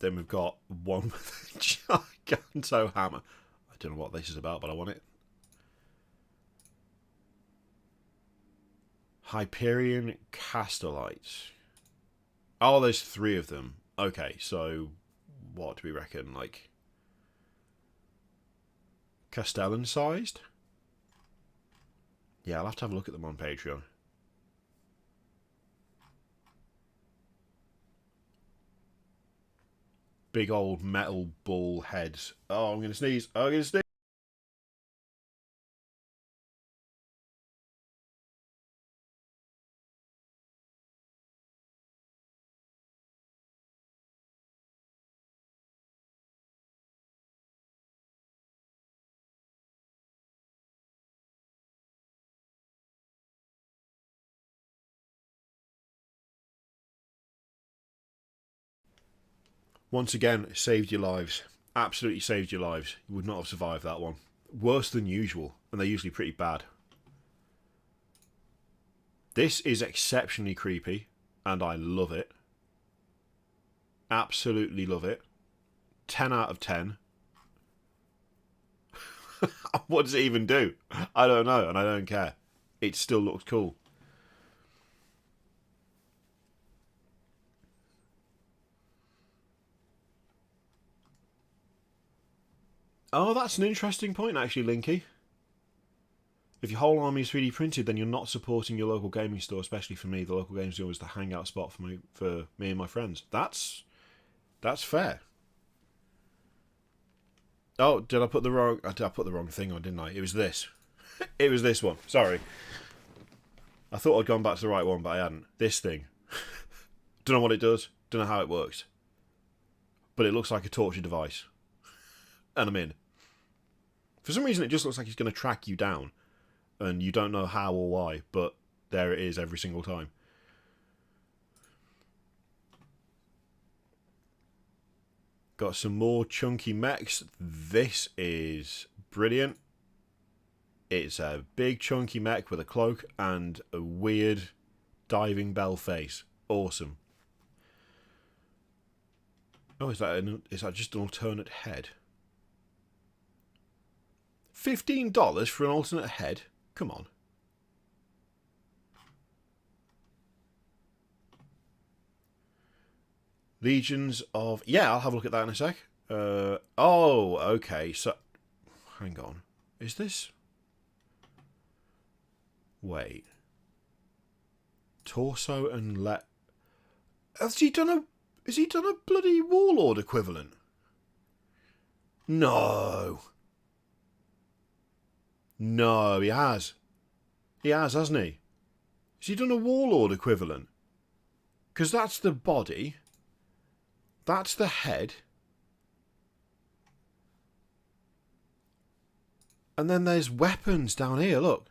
Then we've got one with a giganto hammer. I don't know what this is about, but I want it. Hyperion Castellites. Oh, there's 3 of them. Okay, so what do we reckon? Like Castellan sized? Yeah, I'll have to have a look at them on Patreon. Big old metal ball heads. Oh, I'm going to sneeze. Oh, I'm going to sneeze. Once again, saved your lives. Absolutely saved your lives. You would not have survived that one. Worse than usual, and they're usually pretty bad. This is exceptionally creepy, and I love it. Absolutely love it. 10 out of 10. What does it even do? I don't know, and I don't care. It still looks cool. Oh, that's an interesting point, actually, Linky. If your whole army is 3D printed, then you're not supporting your local gaming store, especially for me. The local gaming store is the hangout spot for me and my friends. That's That's fair. Oh, did I put the wrong... I put the wrong thing on, didn't I? It was this. It was this one. Sorry. I thought I'd gone back to the right one, but I hadn't. This thing. Don't know what it does. Don't know how it works. But it looks like a torture device. And I'm in. For some reason, it just looks like it's going to track you down. And you don't know how or why, but there it is every single time. Got some more chunky mechs. This is brilliant. It's a big chunky mech with a cloak and a weird diving bell face. Awesome. Oh, is that just an alternate head? $15 for an alternate head? Come on. Legions of... Yeah, I'll have a look at that in a sec. Oh, okay. So, hang on. Is this... Wait. Torso and let... Has he done a bloody warlord equivalent? No. No, he has. He has, hasn't he? Has he done a warlord equivalent? Because that's the body. That's the head. And then there's weapons down here, look.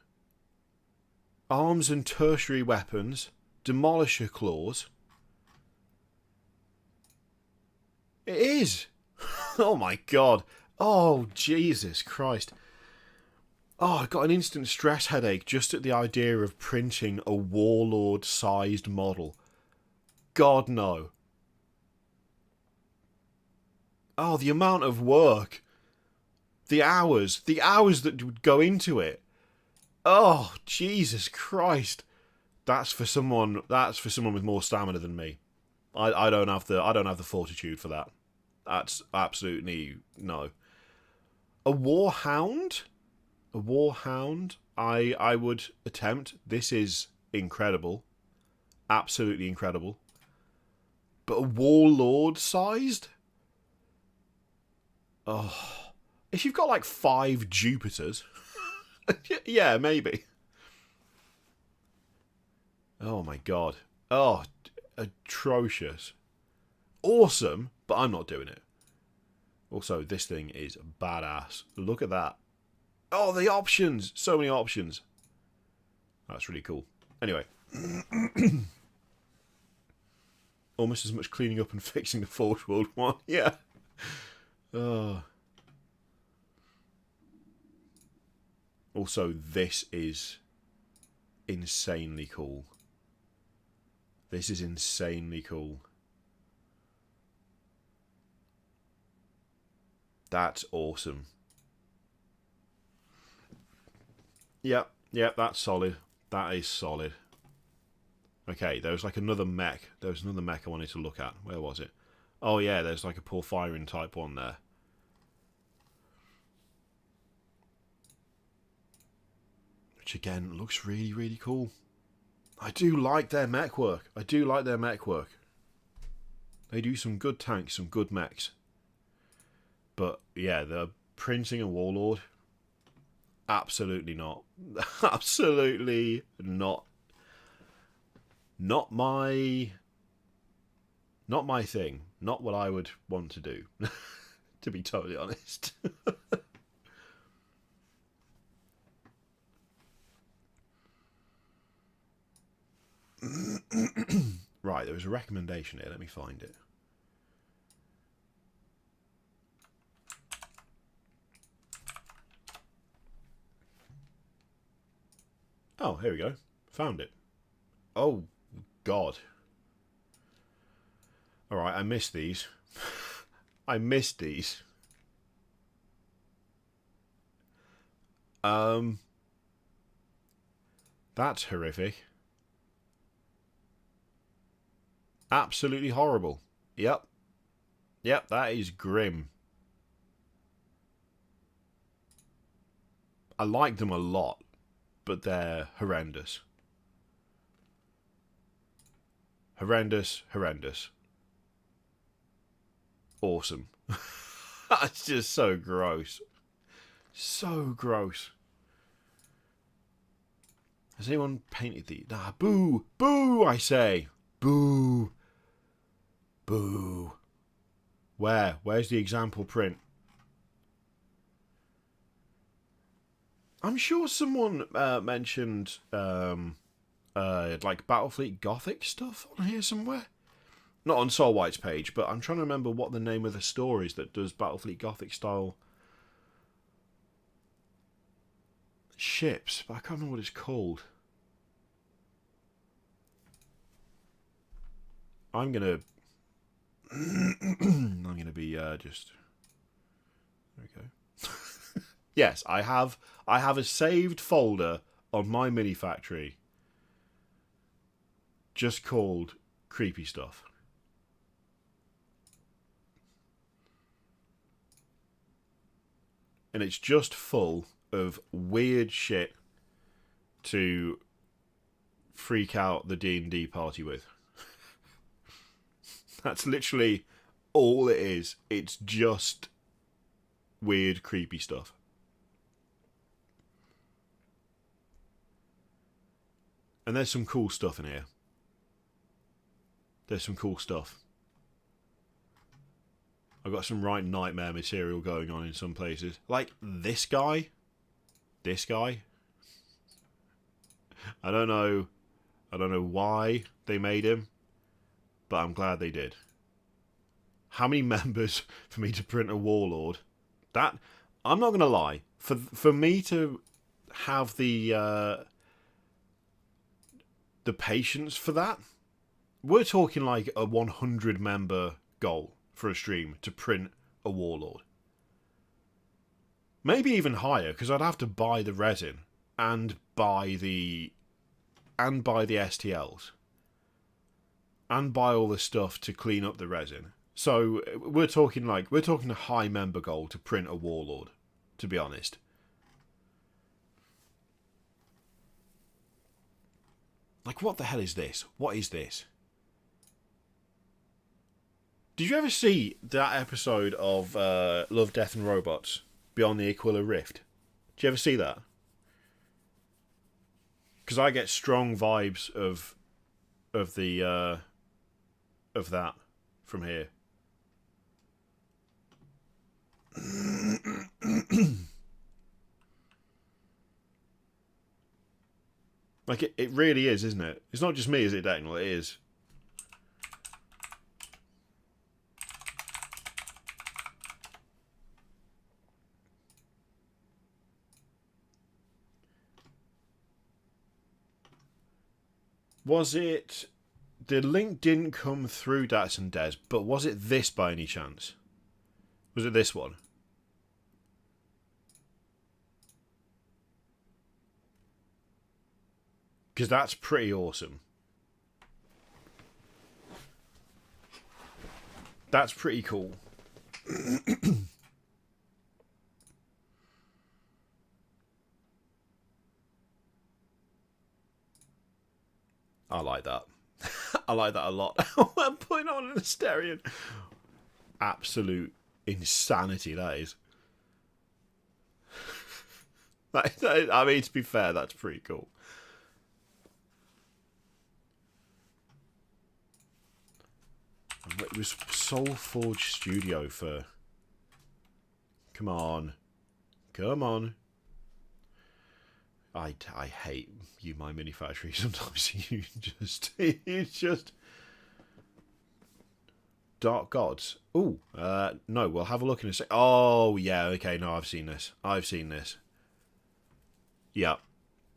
Arms and tertiary weapons. Demolisher claws. It is. Oh my god. Oh, Jesus Christ. Oh, I got an instant stress headache just at the idea of printing a warlord-sized model. God, no. Oh, the amount of work. The hours that would go into it. Oh, Jesus Christ. That's for someone with more stamina than me. I don't have the fortitude for that. That's absolutely no. A warhound? A warhound? I would attempt. This is incredible. Absolutely incredible. But a warlord sized? Oh. If you've got like 5 Jupiters, yeah, maybe. Oh my god. Oh, atrocious. Awesome, but I'm not doing it. Also, this thing is badass. Look at that. Oh, the options! So many options. That's really cool. Anyway. Almost as much cleaning up and fixing the Forge World one. Yeah. Oh. Also, this is insanely cool. This is insanely cool. That's awesome. Yep, that's solid. That is solid. Okay, there was like another mech. There was another mech I wanted to look at. Where was it? Oh yeah, there's like a Porphyrian type one there. Which again looks really, really cool. I do like their mech work. I do like their mech work. They do some good tanks, some good mechs. But yeah, the printing a warlord, absolutely not. Absolutely not. Not my thing. Not what I would want to do, to be totally honest. Right, there was a recommendation here. Let me find it. Oh, here we go. Found it. Oh, God. Alright, I missed these. I missed these. That's horrific. Absolutely horrible. Yep. Yep, that is grim. I like them a lot, but they're horrendous. Horrendous, horrendous. awesome. That's just so gross. So gross. Has anyone painted the... Nah, boo! Boo, I say! Boo! Boo. Where? Where's the example print? I'm sure someone mentioned like Battlefleet Gothic stuff on here somewhere. Not on Soul White's page, but I'm trying to remember what the name of the store is that does Battlefleet Gothic style ships, but I can't remember what it's called. I'm gonna be just... There we go. Yes, I have a saved folder on my mini factory just called creepy stuff. And it's just full of weird shit to freak out the D&D party with. That's literally all it is. It's just weird, creepy stuff. And there's some cool stuff in here. There's some cool stuff. I've got some right nightmare material going on in some places. Like this guy. This guy. I don't know why they made him, but I'm glad they did. How many members for me to print a warlord? That, I'm not going to lie. For me to have the patience for that, we're talking like a 100 member goal for a stream to print a warlord. Maybe even higher, because I'd have to buy the resin and buy the STLs and buy all the stuff to clean up the resin. So we're talking a high member goal to print a warlord, to be honest. Like, what the hell is this? What is this? Did you ever see that episode of Love, Death and Robots, Beyond the Aquila Rift? Did you ever see that? Because I get strong vibes of that from here. Like, it really is, isn't it? It's not just me, is it, Daniel? It is. Was it... The link didn't come through Dats and Des, but was it this by any chance? Was it this one? Because that's pretty awesome. That's pretty cool. I like that. I like that a lot. I'm putting on an Asterion. Absolute insanity, that is. I mean, to be fair, that's pretty cool. It was Soulforge Studio for... Come on. Come on. I hate you, my mini factory. Sometimes it's just Dark Gods. Ooh, no, we'll have a look in a sec. Oh, yeah, okay, no, I've seen this. Yeah.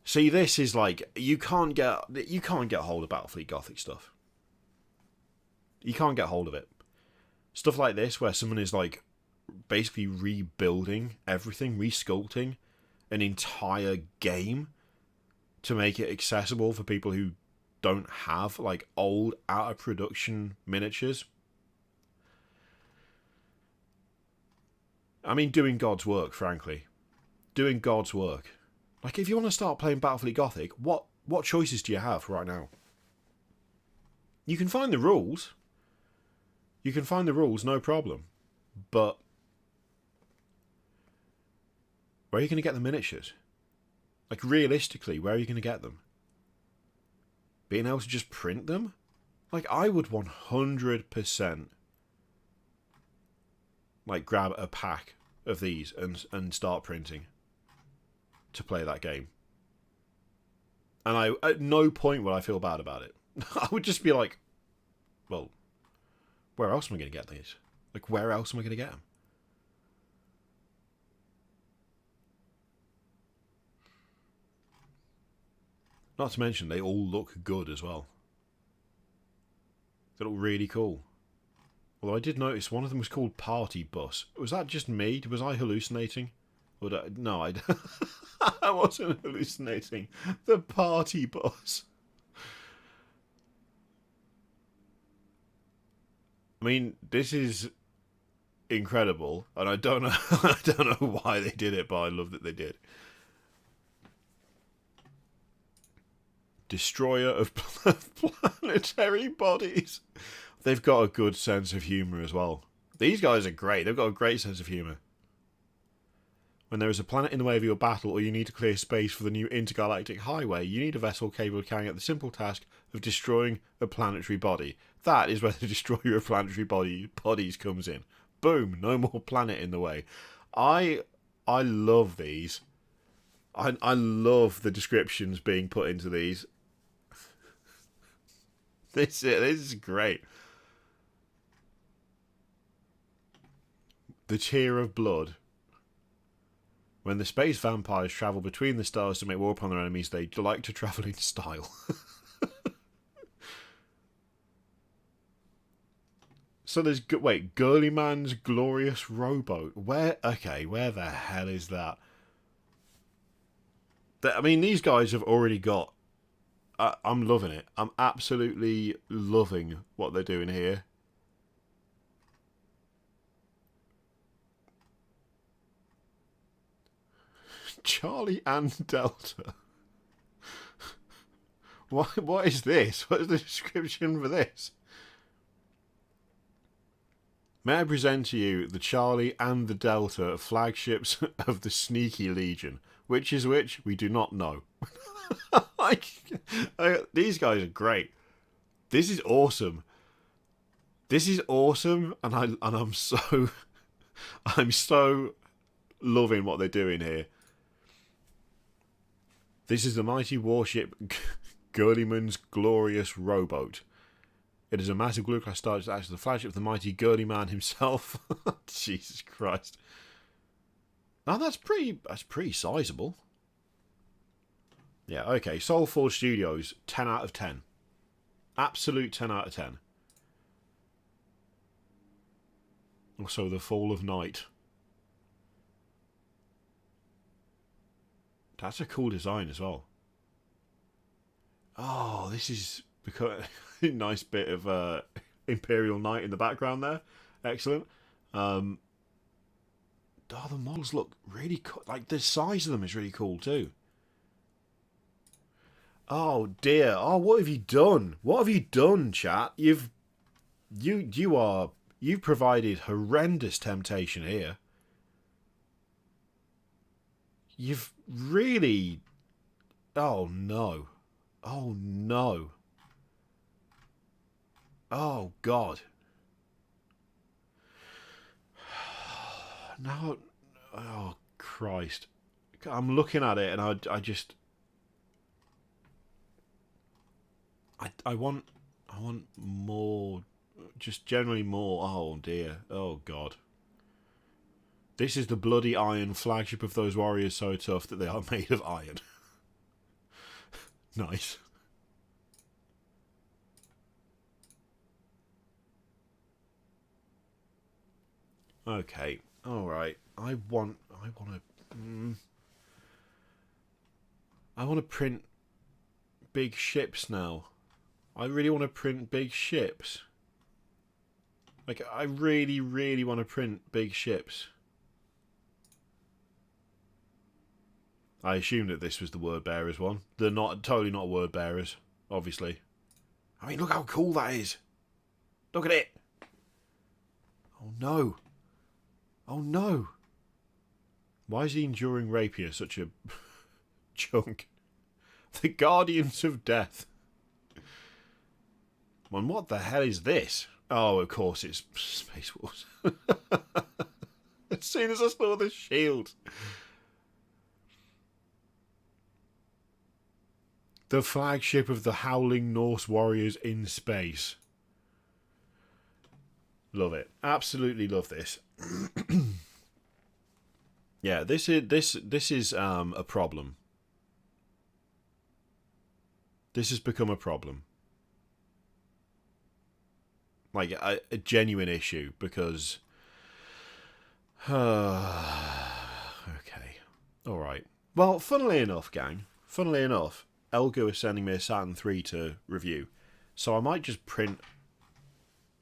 See, this is like, you can't get hold of Battlefleet Gothic stuff. You can't get hold of it. Stuff like this, where someone is like basically rebuilding everything, resculpting an entire game to make it accessible for people who don't have like old, out of production miniatures. I mean, doing God's work, frankly. Doing God's work. Like, if you want to start playing Battlefleet Gothic, what choices do you have right now? You can find the rules. You can find the rules, no problem. But where are you going to get the miniatures? Like, realistically, where are you going to get them? Being able to just print them? Like, I would 100% like grab a pack of these and start printing to play that game. And I, at no point would I feel bad about it. I would just be like, well, where else am I going to get these? Like, where else am I going to get them? Not to mention, they all look good as well. They look really cool. Although I did notice one of them was called Party Bus. Was that just me? Was I hallucinating? Or no, I wasn't hallucinating. The Party Bus. I mean, this is incredible, and I don't know, I don't know why they did it, but I love that they did. Destroyer of planetary bodies. They've got a good sense of humour as well. These guys are great. They've got a great sense of humour. When there is a planet in the way of your battle, or you need to clear space for the new intergalactic highway, you need a vessel capable of carrying out the simple task of destroying a planetary body. That is where the destroyer of planetary bodies comes in. Boom! No more planet in the way. I love these. I love the descriptions being put into these. This is great. The Tear of Blood. When the space vampires travel between the stars to make war upon their enemies, they like to travel in style. So there's... Wait, Girly Man's Glorious Rowboat. Where... Okay, where the hell is that? I mean, these guys have already got... I'm loving it. I'm absolutely loving what they're doing here. Charlie and Delta. What is this? What is the description for this? May I present to you the Charlie and the Delta flagships of the Sneaky Legion. Which is which, we do not know. These guys are great. This is awesome. This is awesome, and I'm so loving what they're doing here. This is the mighty warship Gurlyman's Glorious Rowboat. It is a massive blue-class starship that acts as the flagship of the mighty Gurly Man himself. Jesus Christ. Now that's pretty sizable. Yeah, okay. Soulforge Studios, 10 out of 10. Absolute 10 out of 10. Also, The Fall of Night. That's a cool design as well. Oh, this is because a nice bit of Imperial Knight in the background there. Excellent. Oh, the models look really cool. Like, the size of them is really cool too. Oh dear. Oh, what have you done? What have you done, chat? You've provided horrendous temptation here. You've really... Oh no. Oh no. Oh God. Now, oh Christ. I'm looking at it and I just... I want more, just generally more. Oh dear. Oh God. This is the bloody iron flagship of those warriors so tough that they are made of iron. Nice. Okay. All right. I want to print big ships now. I really want to print big ships. Like, I really, really want to print big ships. I assumed that this was the word bearers one. They're totally not word bearers, obviously. I mean, look how cool that is. Look at it. Oh no. Oh no! Why is the Enduring Rapier such a chunk? The Guardians of Death. Man, what the hell is this? Oh, of course it's Space Wars. As soon as I saw the shield. The flagship of the Howling Norse warriors in space. Love it. Absolutely love this. Yeah, this is a problem. This has become a problem. Like a genuine issue because okay. Alright. Well, funnily enough, gang. Funnily enough, Elgo is sending me a Saturn 3 to review. So I might just print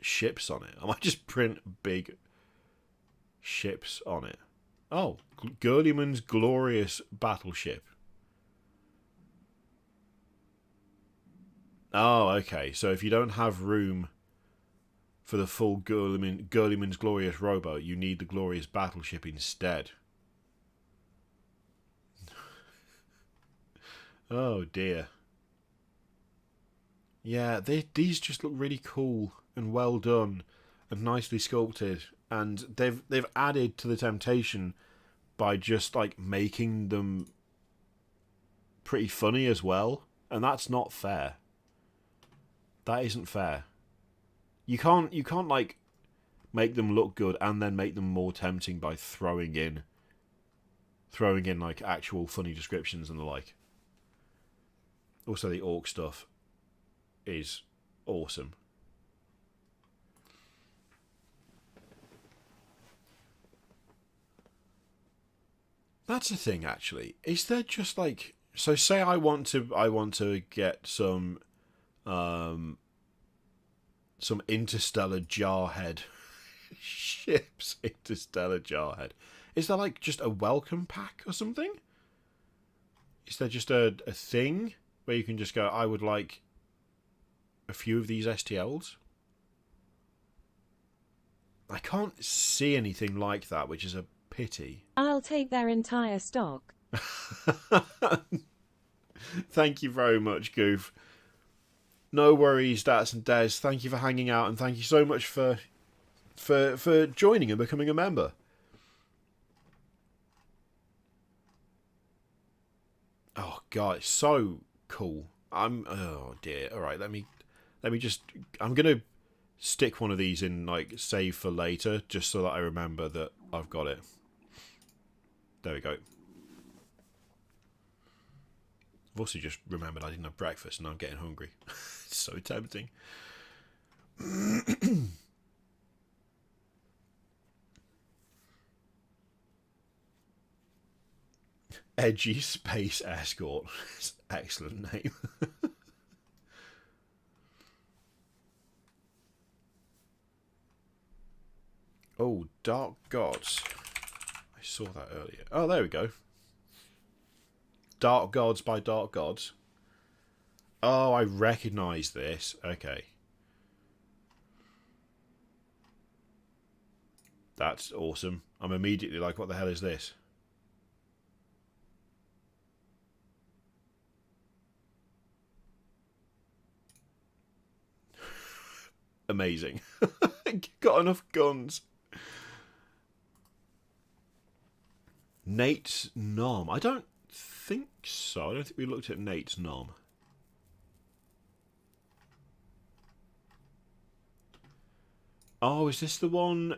ships on it. I might just print big ships on it. Oh, Gurliman's Glorious Battleship. Oh, okay. So if you don't have room for the full Gurliman's Glorious rowboat, you need the Glorious Battleship instead. Oh dear. Yeah, these just look really cool and well done and nicely sculpted, and they've added to the temptation by just like making them pretty funny as well, and that's not fair. That isn't fair. You can't like make them look good and then make them more tempting by throwing in like actual funny descriptions and the like. Also, the orc stuff is awesome. That's the thing, actually. Is there just like, so say I want to get some interstellar jarhead ships, interstellar jarhead. Is there like just a welcome pack or something? Is there just a thing where you can just go, I would like a few of these STLs? I can't see anything like that, which is a pity. I'll take their entire stock. Thank you very much, Goof. No worries, Dats and Des. Thank you for hanging out, and thank you so much for joining and becoming a member. Oh god, it's so cool. Oh dear. All right, let me just. I'm gonna stick one of these in like save for later, just so that I remember that I've got it. There we go. I've also just remembered I didn't have breakfast and I'm getting hungry. It's so tempting. Edgy Space Escort. It's an excellent name. Oh, Dark Gods. I saw that earlier. Oh, there we go. Dark Gods by Dark Gods. Oh, I recognise this. Okay. That's awesome. I'm immediately like, what the hell is this? Amazing. Got enough guns. Nate's Nom. I don't think so. I don't think we looked at Nate's Nom. Oh, is this the one?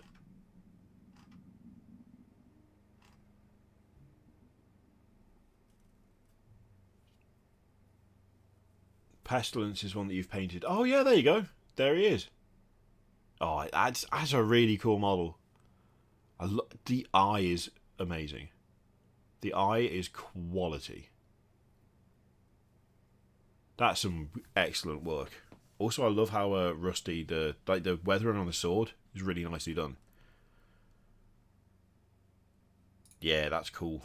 Pestilence is one that you've painted. Oh, yeah, there you go. There he is. Oh, that's a really cool model. The eye is amazing. The eye is quality. That's some excellent work. Also, I love how rusty the weathering on the sword is really nicely done. Yeah, that's cool.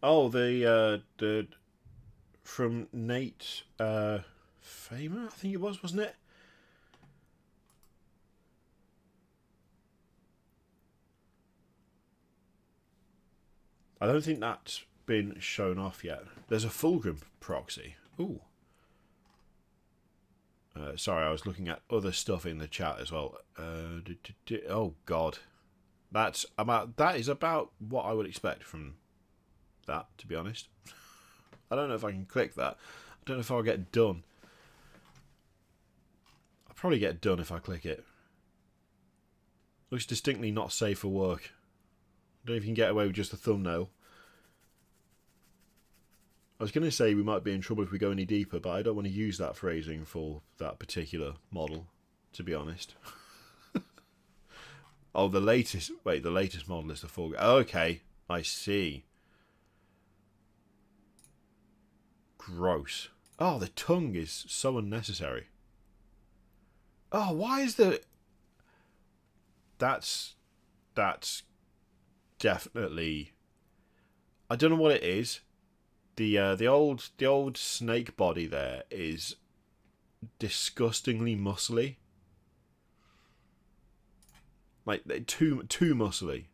Oh, the from Nate Famer, I think it was, wasn't it? I don't think that's been shown off yet. There's a Fulgrim proxy. Ooh. Sorry, I was looking at other stuff in the chat as well. Oh God, that is about what I would expect from that. To be honest, I don't know if I can click that. I don't know if I'll get done. I'll probably get done if I click it. Looks distinctly not safe for work. I don't know if you can get away with just a thumbnail. I was going to say we might be in trouble if we go any deeper, but I don't want to use that phrasing for that particular model, to be honest. Oh, the latest... Wait, the latest model is the full... Okay, I see. Gross. Oh, the tongue is so unnecessary. Oh, why is the... That's definitely... I don't know what it is. The old snake body there is disgustingly muscly. Like too muscly.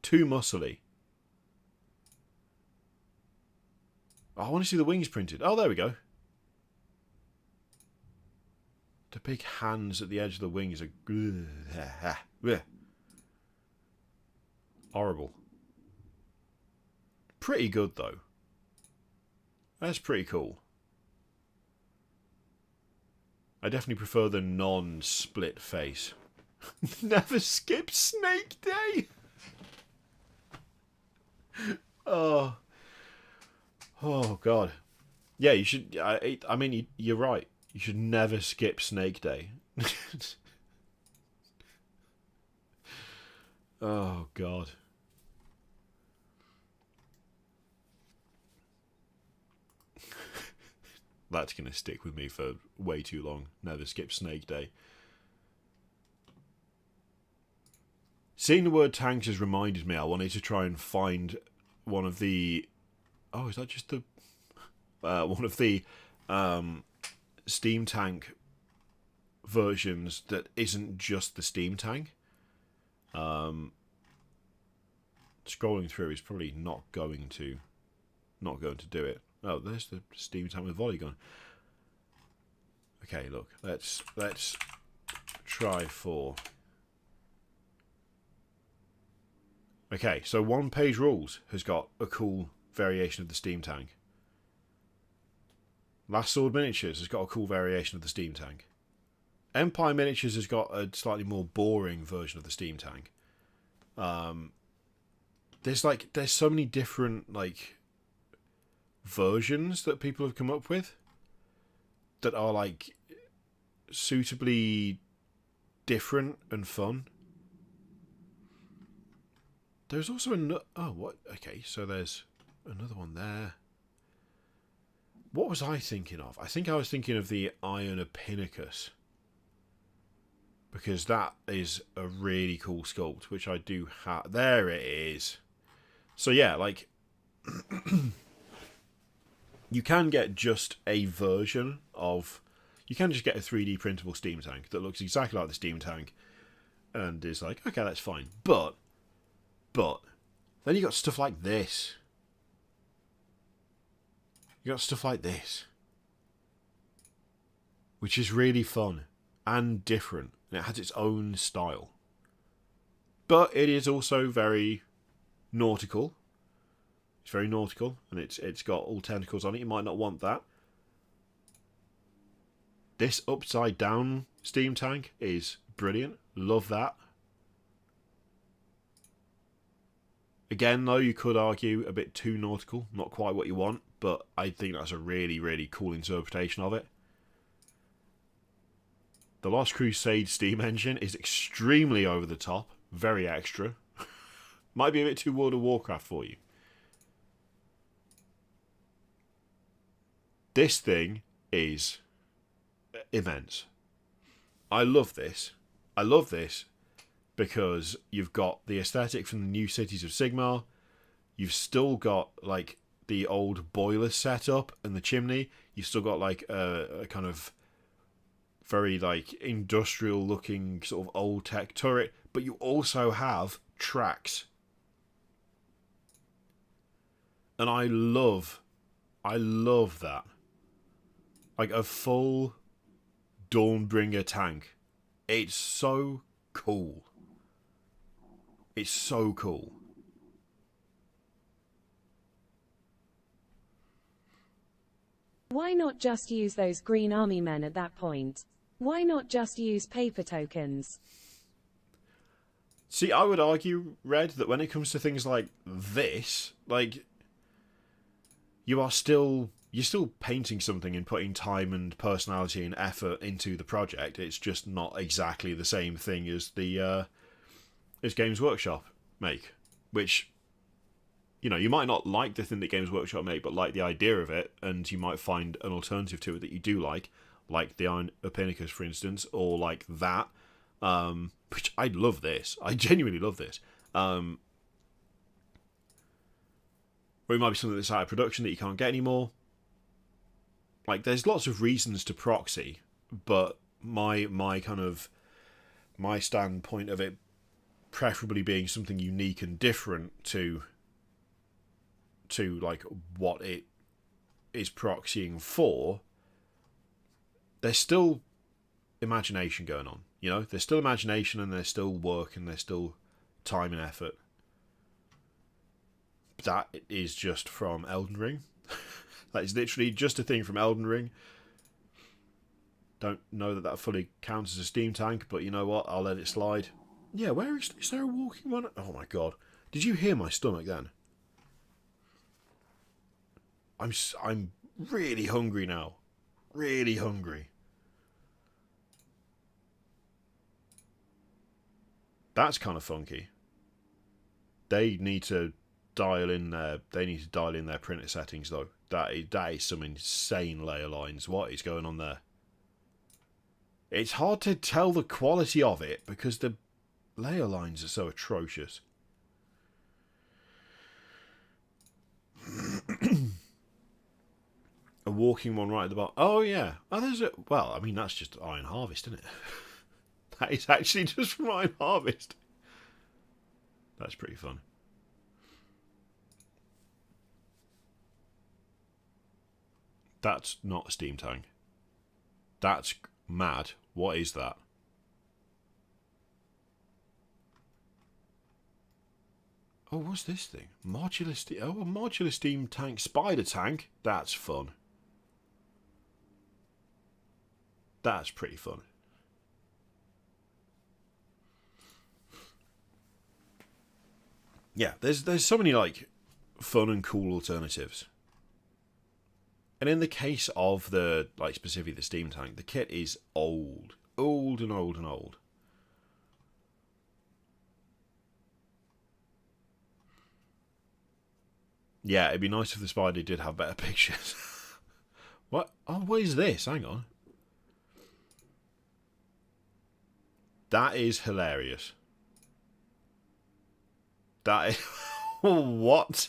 Too muscly. Oh, I want to see the wings printed. Oh, there we go. The big hands at the edge of the wings are horrible. Pretty good though. That's pretty cool. I definitely prefer the non-split face. Never skip Snake Day! Oh. Oh, God. Yeah, you should... I mean, you're right. You should never skip Snake Day. Oh, God. That's going to stick with me for way too long. Never skip Snake Day. Seeing the word tanks has reminded me I wanted to try and find one of the... Oh, is that just the... one of the Steam Tank versions that isn't just the Steam Tank. Scrolling through is probably not going to do it. Oh, there's the Steam Tank with volley gun. Okay, look, let's try 4. Okay, so One Page Rules has got a cool variation of the Steam Tank. Last Sword Miniatures has got a cool variation of the Steam Tank. Empire Miniatures has got a slightly more boring version of the Steam Tank. There's so many different versions that people have come up with that are suitably different and fun. There's also what? Okay, so there's another one there. What was I thinking of? I think I was thinking of the Iron Epinacus, because that is a really cool sculpt, which I do have. There it is. So yeah, you can get just a version of... You can just get a 3D printable Steam Tank that looks exactly like the Steam Tank and is okay, that's fine. But then you got stuff like this. You got stuff like this, which is really fun and different, and it has its own style. But it is also very nautical. It's very nautical, and it's got all tentacles on it. You might not want that. This upside down Steam Tank is brilliant. Love that. Again, though, you could argue a bit too nautical. Not quite what you want, but I think that's a really, really cool interpretation of it. The Lost Crusade Steam engine is extremely over the top. Very extra. Might be a bit too World of Warcraft for you. This thing is immense. I love this. I love this because you've got the aesthetic from the new Cities of Sigmar. You've still got the old boiler setup and the chimney. You've still got like a kind of very like industrial looking sort of old tech turret, but you also have tracks. And I love that. Like a full Dawnbringer tank. It's so cool. It's so cool. Why not just use those green army men at that point? Why not just use paper tokens? See, I would argue, Red, that when it comes to things like this, like, you're still painting something and putting time and personality and effort into the project. It's just not exactly the same thing as the as Games Workshop make, which, you know, you might not like the thing that Games Workshop make, but like the idea of it, and you might find an alternative to it that you do like the Iron Ophinicus, for instance, or like that, which I love this. I genuinely love this. Or it might be something that's out of production that you can't get anymore. Like, there's lots of reasons to proxy, but my standpoint of it preferably being something unique and different to like what it is proxying for, there's still imagination going on, you know? There's still imagination and there's still work and there's still time and effort. That is just from Elden Ring. That is literally just a thing from Elden Ring. Don't know that fully counts as a steam tank, but you know what? I'll let it slide. Yeah, where is there a walking one? Oh my god. Did you hear my stomach then? I'm really hungry now. Really hungry. That's kind of funky. They need to dial in their printer settings though. That is some insane layer lines. What is going on there? It's hard to tell the quality of it because the layer lines are so atrocious. A walking one right at the bottom. Oh yeah. Oh, there's a. Well, I mean that's just Iron Harvest, isn't it? That is actually just from Iron Harvest. That's pretty fun. That's not a steam tank. That's mad. What is that? Oh, what's this thing? Modular steam. Oh, a modular steam tank spider tank. That's fun. That's pretty fun. Yeah, there's so many like fun and cool alternatives. And in the case of the like specifically the steam tank, the kit is old and old and old. Yeah, it'd be nice if the spider did have better pictures. What? Oh, what is this? Hang on. That is hilarious. That is... What?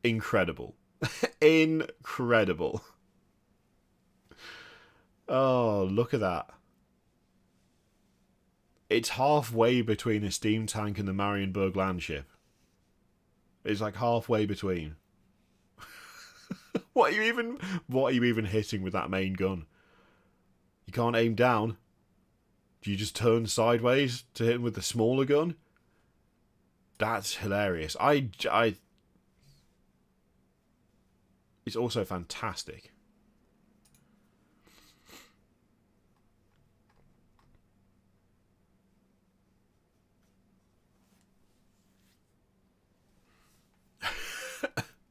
Incredible. Incredible. Oh, look at that. It's halfway between a steam tank and the Marienburg landship. It's like halfway between. What are you even hitting with that main gun? You can't aim down. Do you just turn sideways to hit him with the smaller gun? That's hilarious. It's also fantastic.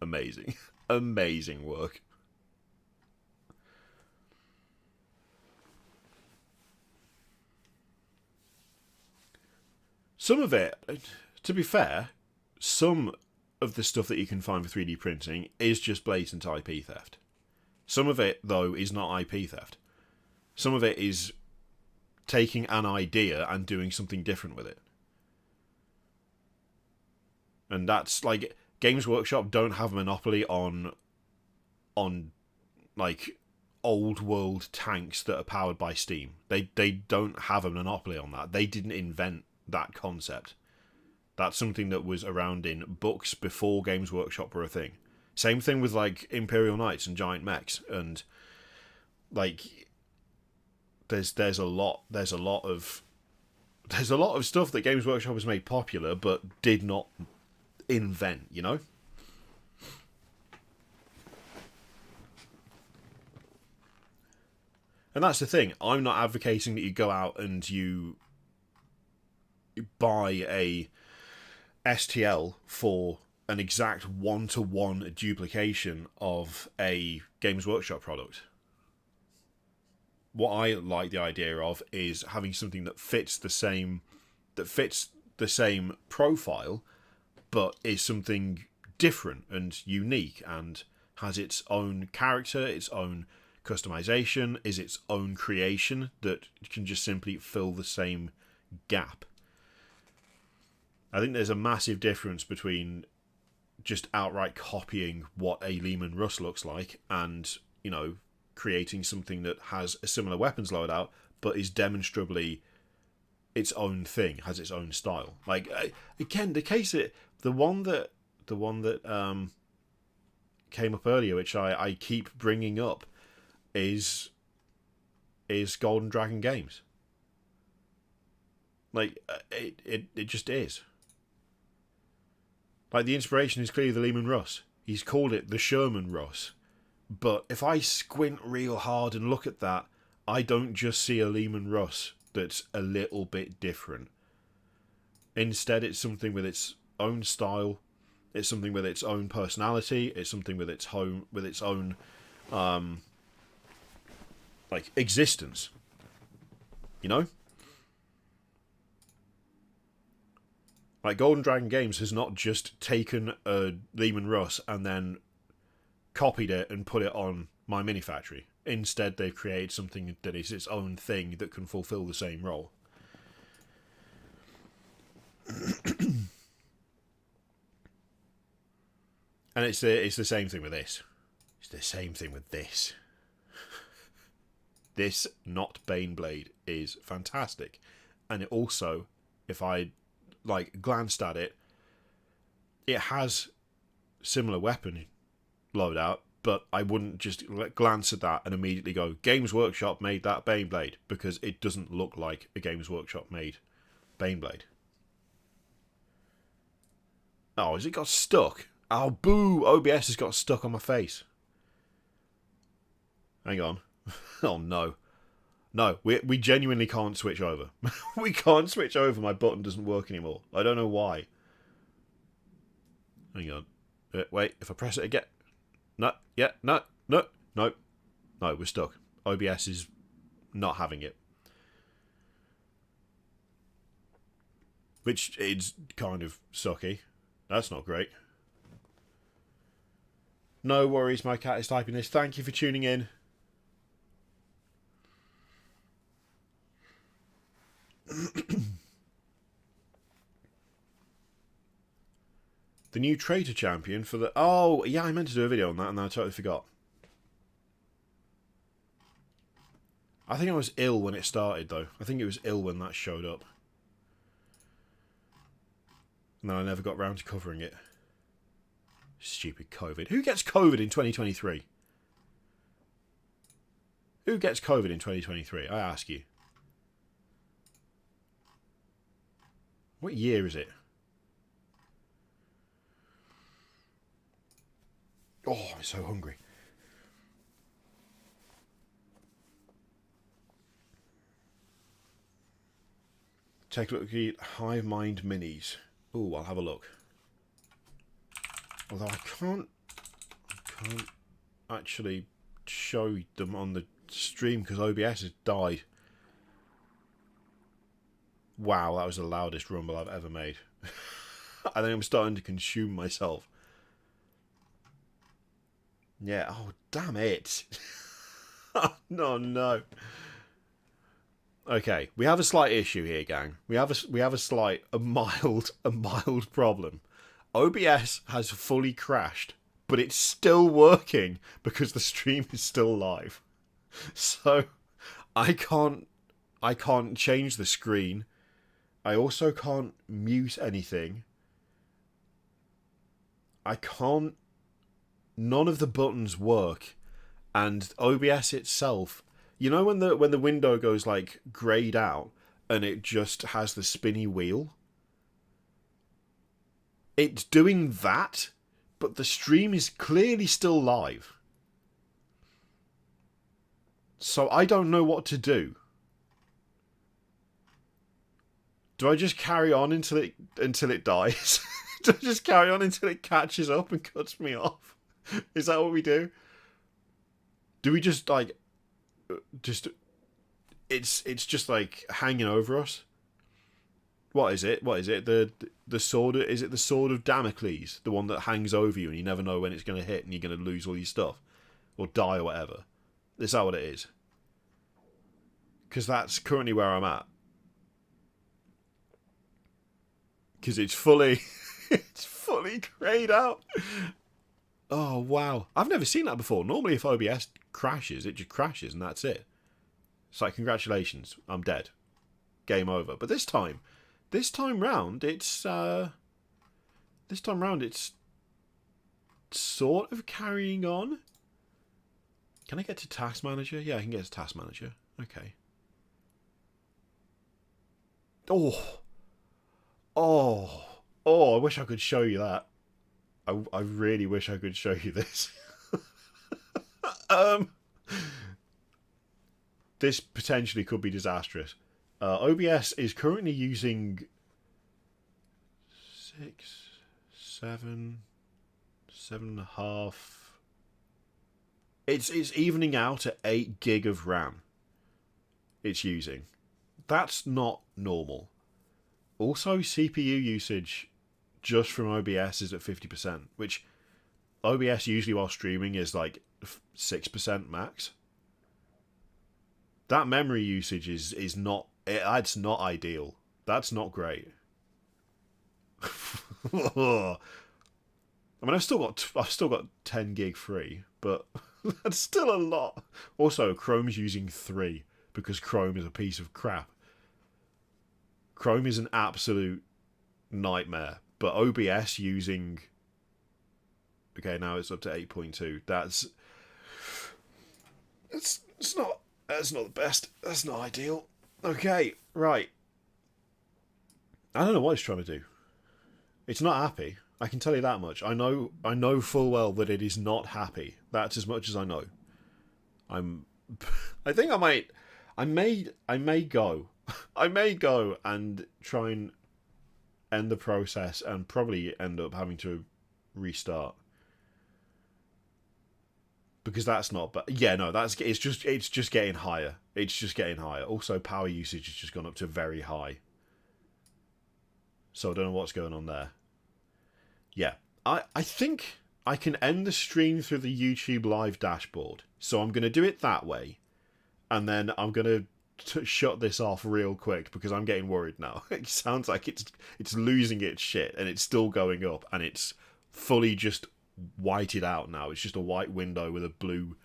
Amazing. Amazing work. Some of it, to be fair, some of the stuff that you can find for 3D printing is just blatant IP theft. Some of it, though, is not IP theft. Some of it is taking an idea and doing something different with it. And that's like Games Workshop don't have a monopoly on like old world tanks that are powered by steam. They don't have a monopoly on that. They didn't invent that concept. That's something that was around in books before Games Workshop were a thing. Same thing with like Imperial Knights and giant mechs, and like there's a lot of stuff that Games Workshop has made popular but did not invent, you know? And that's the thing. I'm not advocating that you go out and you buy a STL for an exact one-to-one duplication of a Games Workshop product. What I like the idea of is having something that fits the same profile, but is something different and unique and has its own character, its own customization, is its own creation that can just simply fill the same gap. I think there's a massive difference between just outright copying what a Lehman Russ looks like and, you know, creating something that has a similar weapons loadout but is demonstrably its own thing, has its own style. Like again, the one that came up earlier, which I keep bringing up, is Golden Dragon Games. Like it just is. Like the inspiration is clearly the Lehman Russ. He's called it the Sherman Russ. But if I squint real hard and look at that, I don't just see a Lehman Russ that's a little bit different. Instead, it's something with its own style. It's something with its own personality. It's something with its own like existence. You know? Like Golden Dragon Games has not just taken a Lehman Russ and then copied it and put it on My Mini Factory. Instead, they've created something that is its own thing that can fulfill the same role. And it's the same thing with this. It's the same thing with this. This not Baneblade is fantastic. And it also, if I like glanced at it, it has similar weapon loadout, but I wouldn't just glance at that and immediately go, Games Workshop made that Baneblade, because it doesn't look like a Games Workshop made Baneblade. Oh, has it got stuck? Oh, boo! OBS has got stuck on my face. Hang on. Oh, no. No, we genuinely can't switch over. We can't switch over. My button doesn't work anymore. I don't know why. Hang on. Wait, if I press it again. No, yeah, no, we're stuck. OBS is not having it. Which is kind of sucky. That's not great. No worries, my cat is typing this. Thank you for tuning in. The new traitor champion for the... Oh, yeah, I meant to do a video on that and I totally forgot. I think I was ill when it started, though. I think it was ill when that showed up. And then I never got round to covering it. Stupid COVID. Who gets COVID in 2023? Who gets COVID in 2023? I ask you. What year is it? Oh, I'm so hungry. Take a look at Hive Mind Minis. Ooh, I'll have a look. Although I can't actually show them on the stream because OBS has died. Wow, that was the loudest rumble I've ever made. I think I'm starting to consume myself. Yeah, oh damn it. No. Okay, we have a slight issue here, gang. We have a mild problem. OBS has fully crashed, but it's still working because the stream is still live. So I can't change the screen. I also can't mute anything. I can't. None of the buttons work, and OBS itself. You know when the window goes like greyed out and it just has the spinny wheel. It's doing that, but the stream is clearly still live. So I don't know what to do. Do I just carry on until it dies? Do I just carry on until it catches up and cuts me off? Is that what we do? Do we just like it's just like hanging over us? What is it? The sword? Is it the sword of Damocles? The one that hangs over you and you never know when it's going to hit and you're going to lose all your stuff or die or whatever. Is that what it is? Because that's currently where I'm at. Because it's fully greyed out. Oh wow, I've never seen that before. Normally, if OBS crashes, it just crashes and that's it. It's like, congratulations, I'm dead, game over. But this time round, it's sort of carrying on. Can I get to Task Manager? Yeah, I can get to Task Manager. Okay. Oh, I wish I could show you that. I really wish I could show you this. This potentially could be disastrous. OBS is currently using 7.5. It's evening out at 8 gig of RAM. It's using. That's not normal. Also, CPU usage just from OBS is at 50%, which OBS usually while streaming is like 6% max. That memory usage is not. It's not ideal. That's not great. I mean, I've still got 10 gig free, but that's still a lot. Also, Chrome's using 3 because Chrome is a piece of crap. Chrome is an absolute nightmare, but OBS using. Okay, now it's up to 8.2. That's not the best. That's not ideal. Okay, right. I don't know what it's trying to do. It's not happy. I can tell you that much. I know full well that it is not happy. That's as much as I know. I think I may go. I may go and try and end the process and probably end up having to restart. Because that's not, but yeah, no, it's just getting higher. It's just getting higher. Also, power usage has just gone up to very high. So I don't know what's going on there. Yeah, I think I can end the stream through the YouTube live dashboard. So I'm going to do it that way, and then I'm going to shut this off real quick because I'm getting worried now. It sounds like it's losing its shit and it's still going up and it's fully just whited out now. It's just a white window with a blue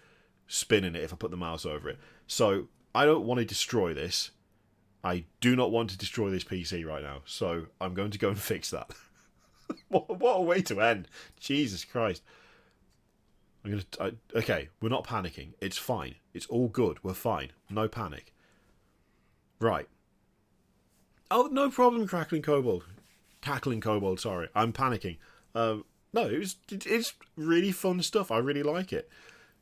spin in it if I put the mouse over it. So I don't want to destroy this. I do not want to destroy this PC right now. So I'm going to go and fix that. What a way to end. Jesus Christ. Okay, we're not panicking. It's fine. It's all good. We're fine. No panic. Right. Oh, no problem, Cackling Kobold, sorry. I'm panicking. No, it's really fun stuff. I really like it.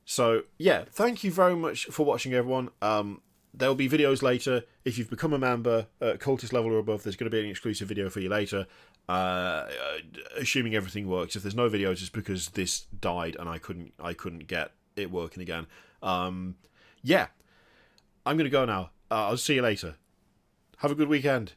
So, yeah, thank you very much for watching, everyone. There'll be videos later. If you've become a member at Cultist level or above, there's going to be an exclusive video for you later. Assuming everything works. If there's no videos, it's because this died and I couldn't get it working again. Yeah, I'm going to go now. I'll see you later. Have a good weekend.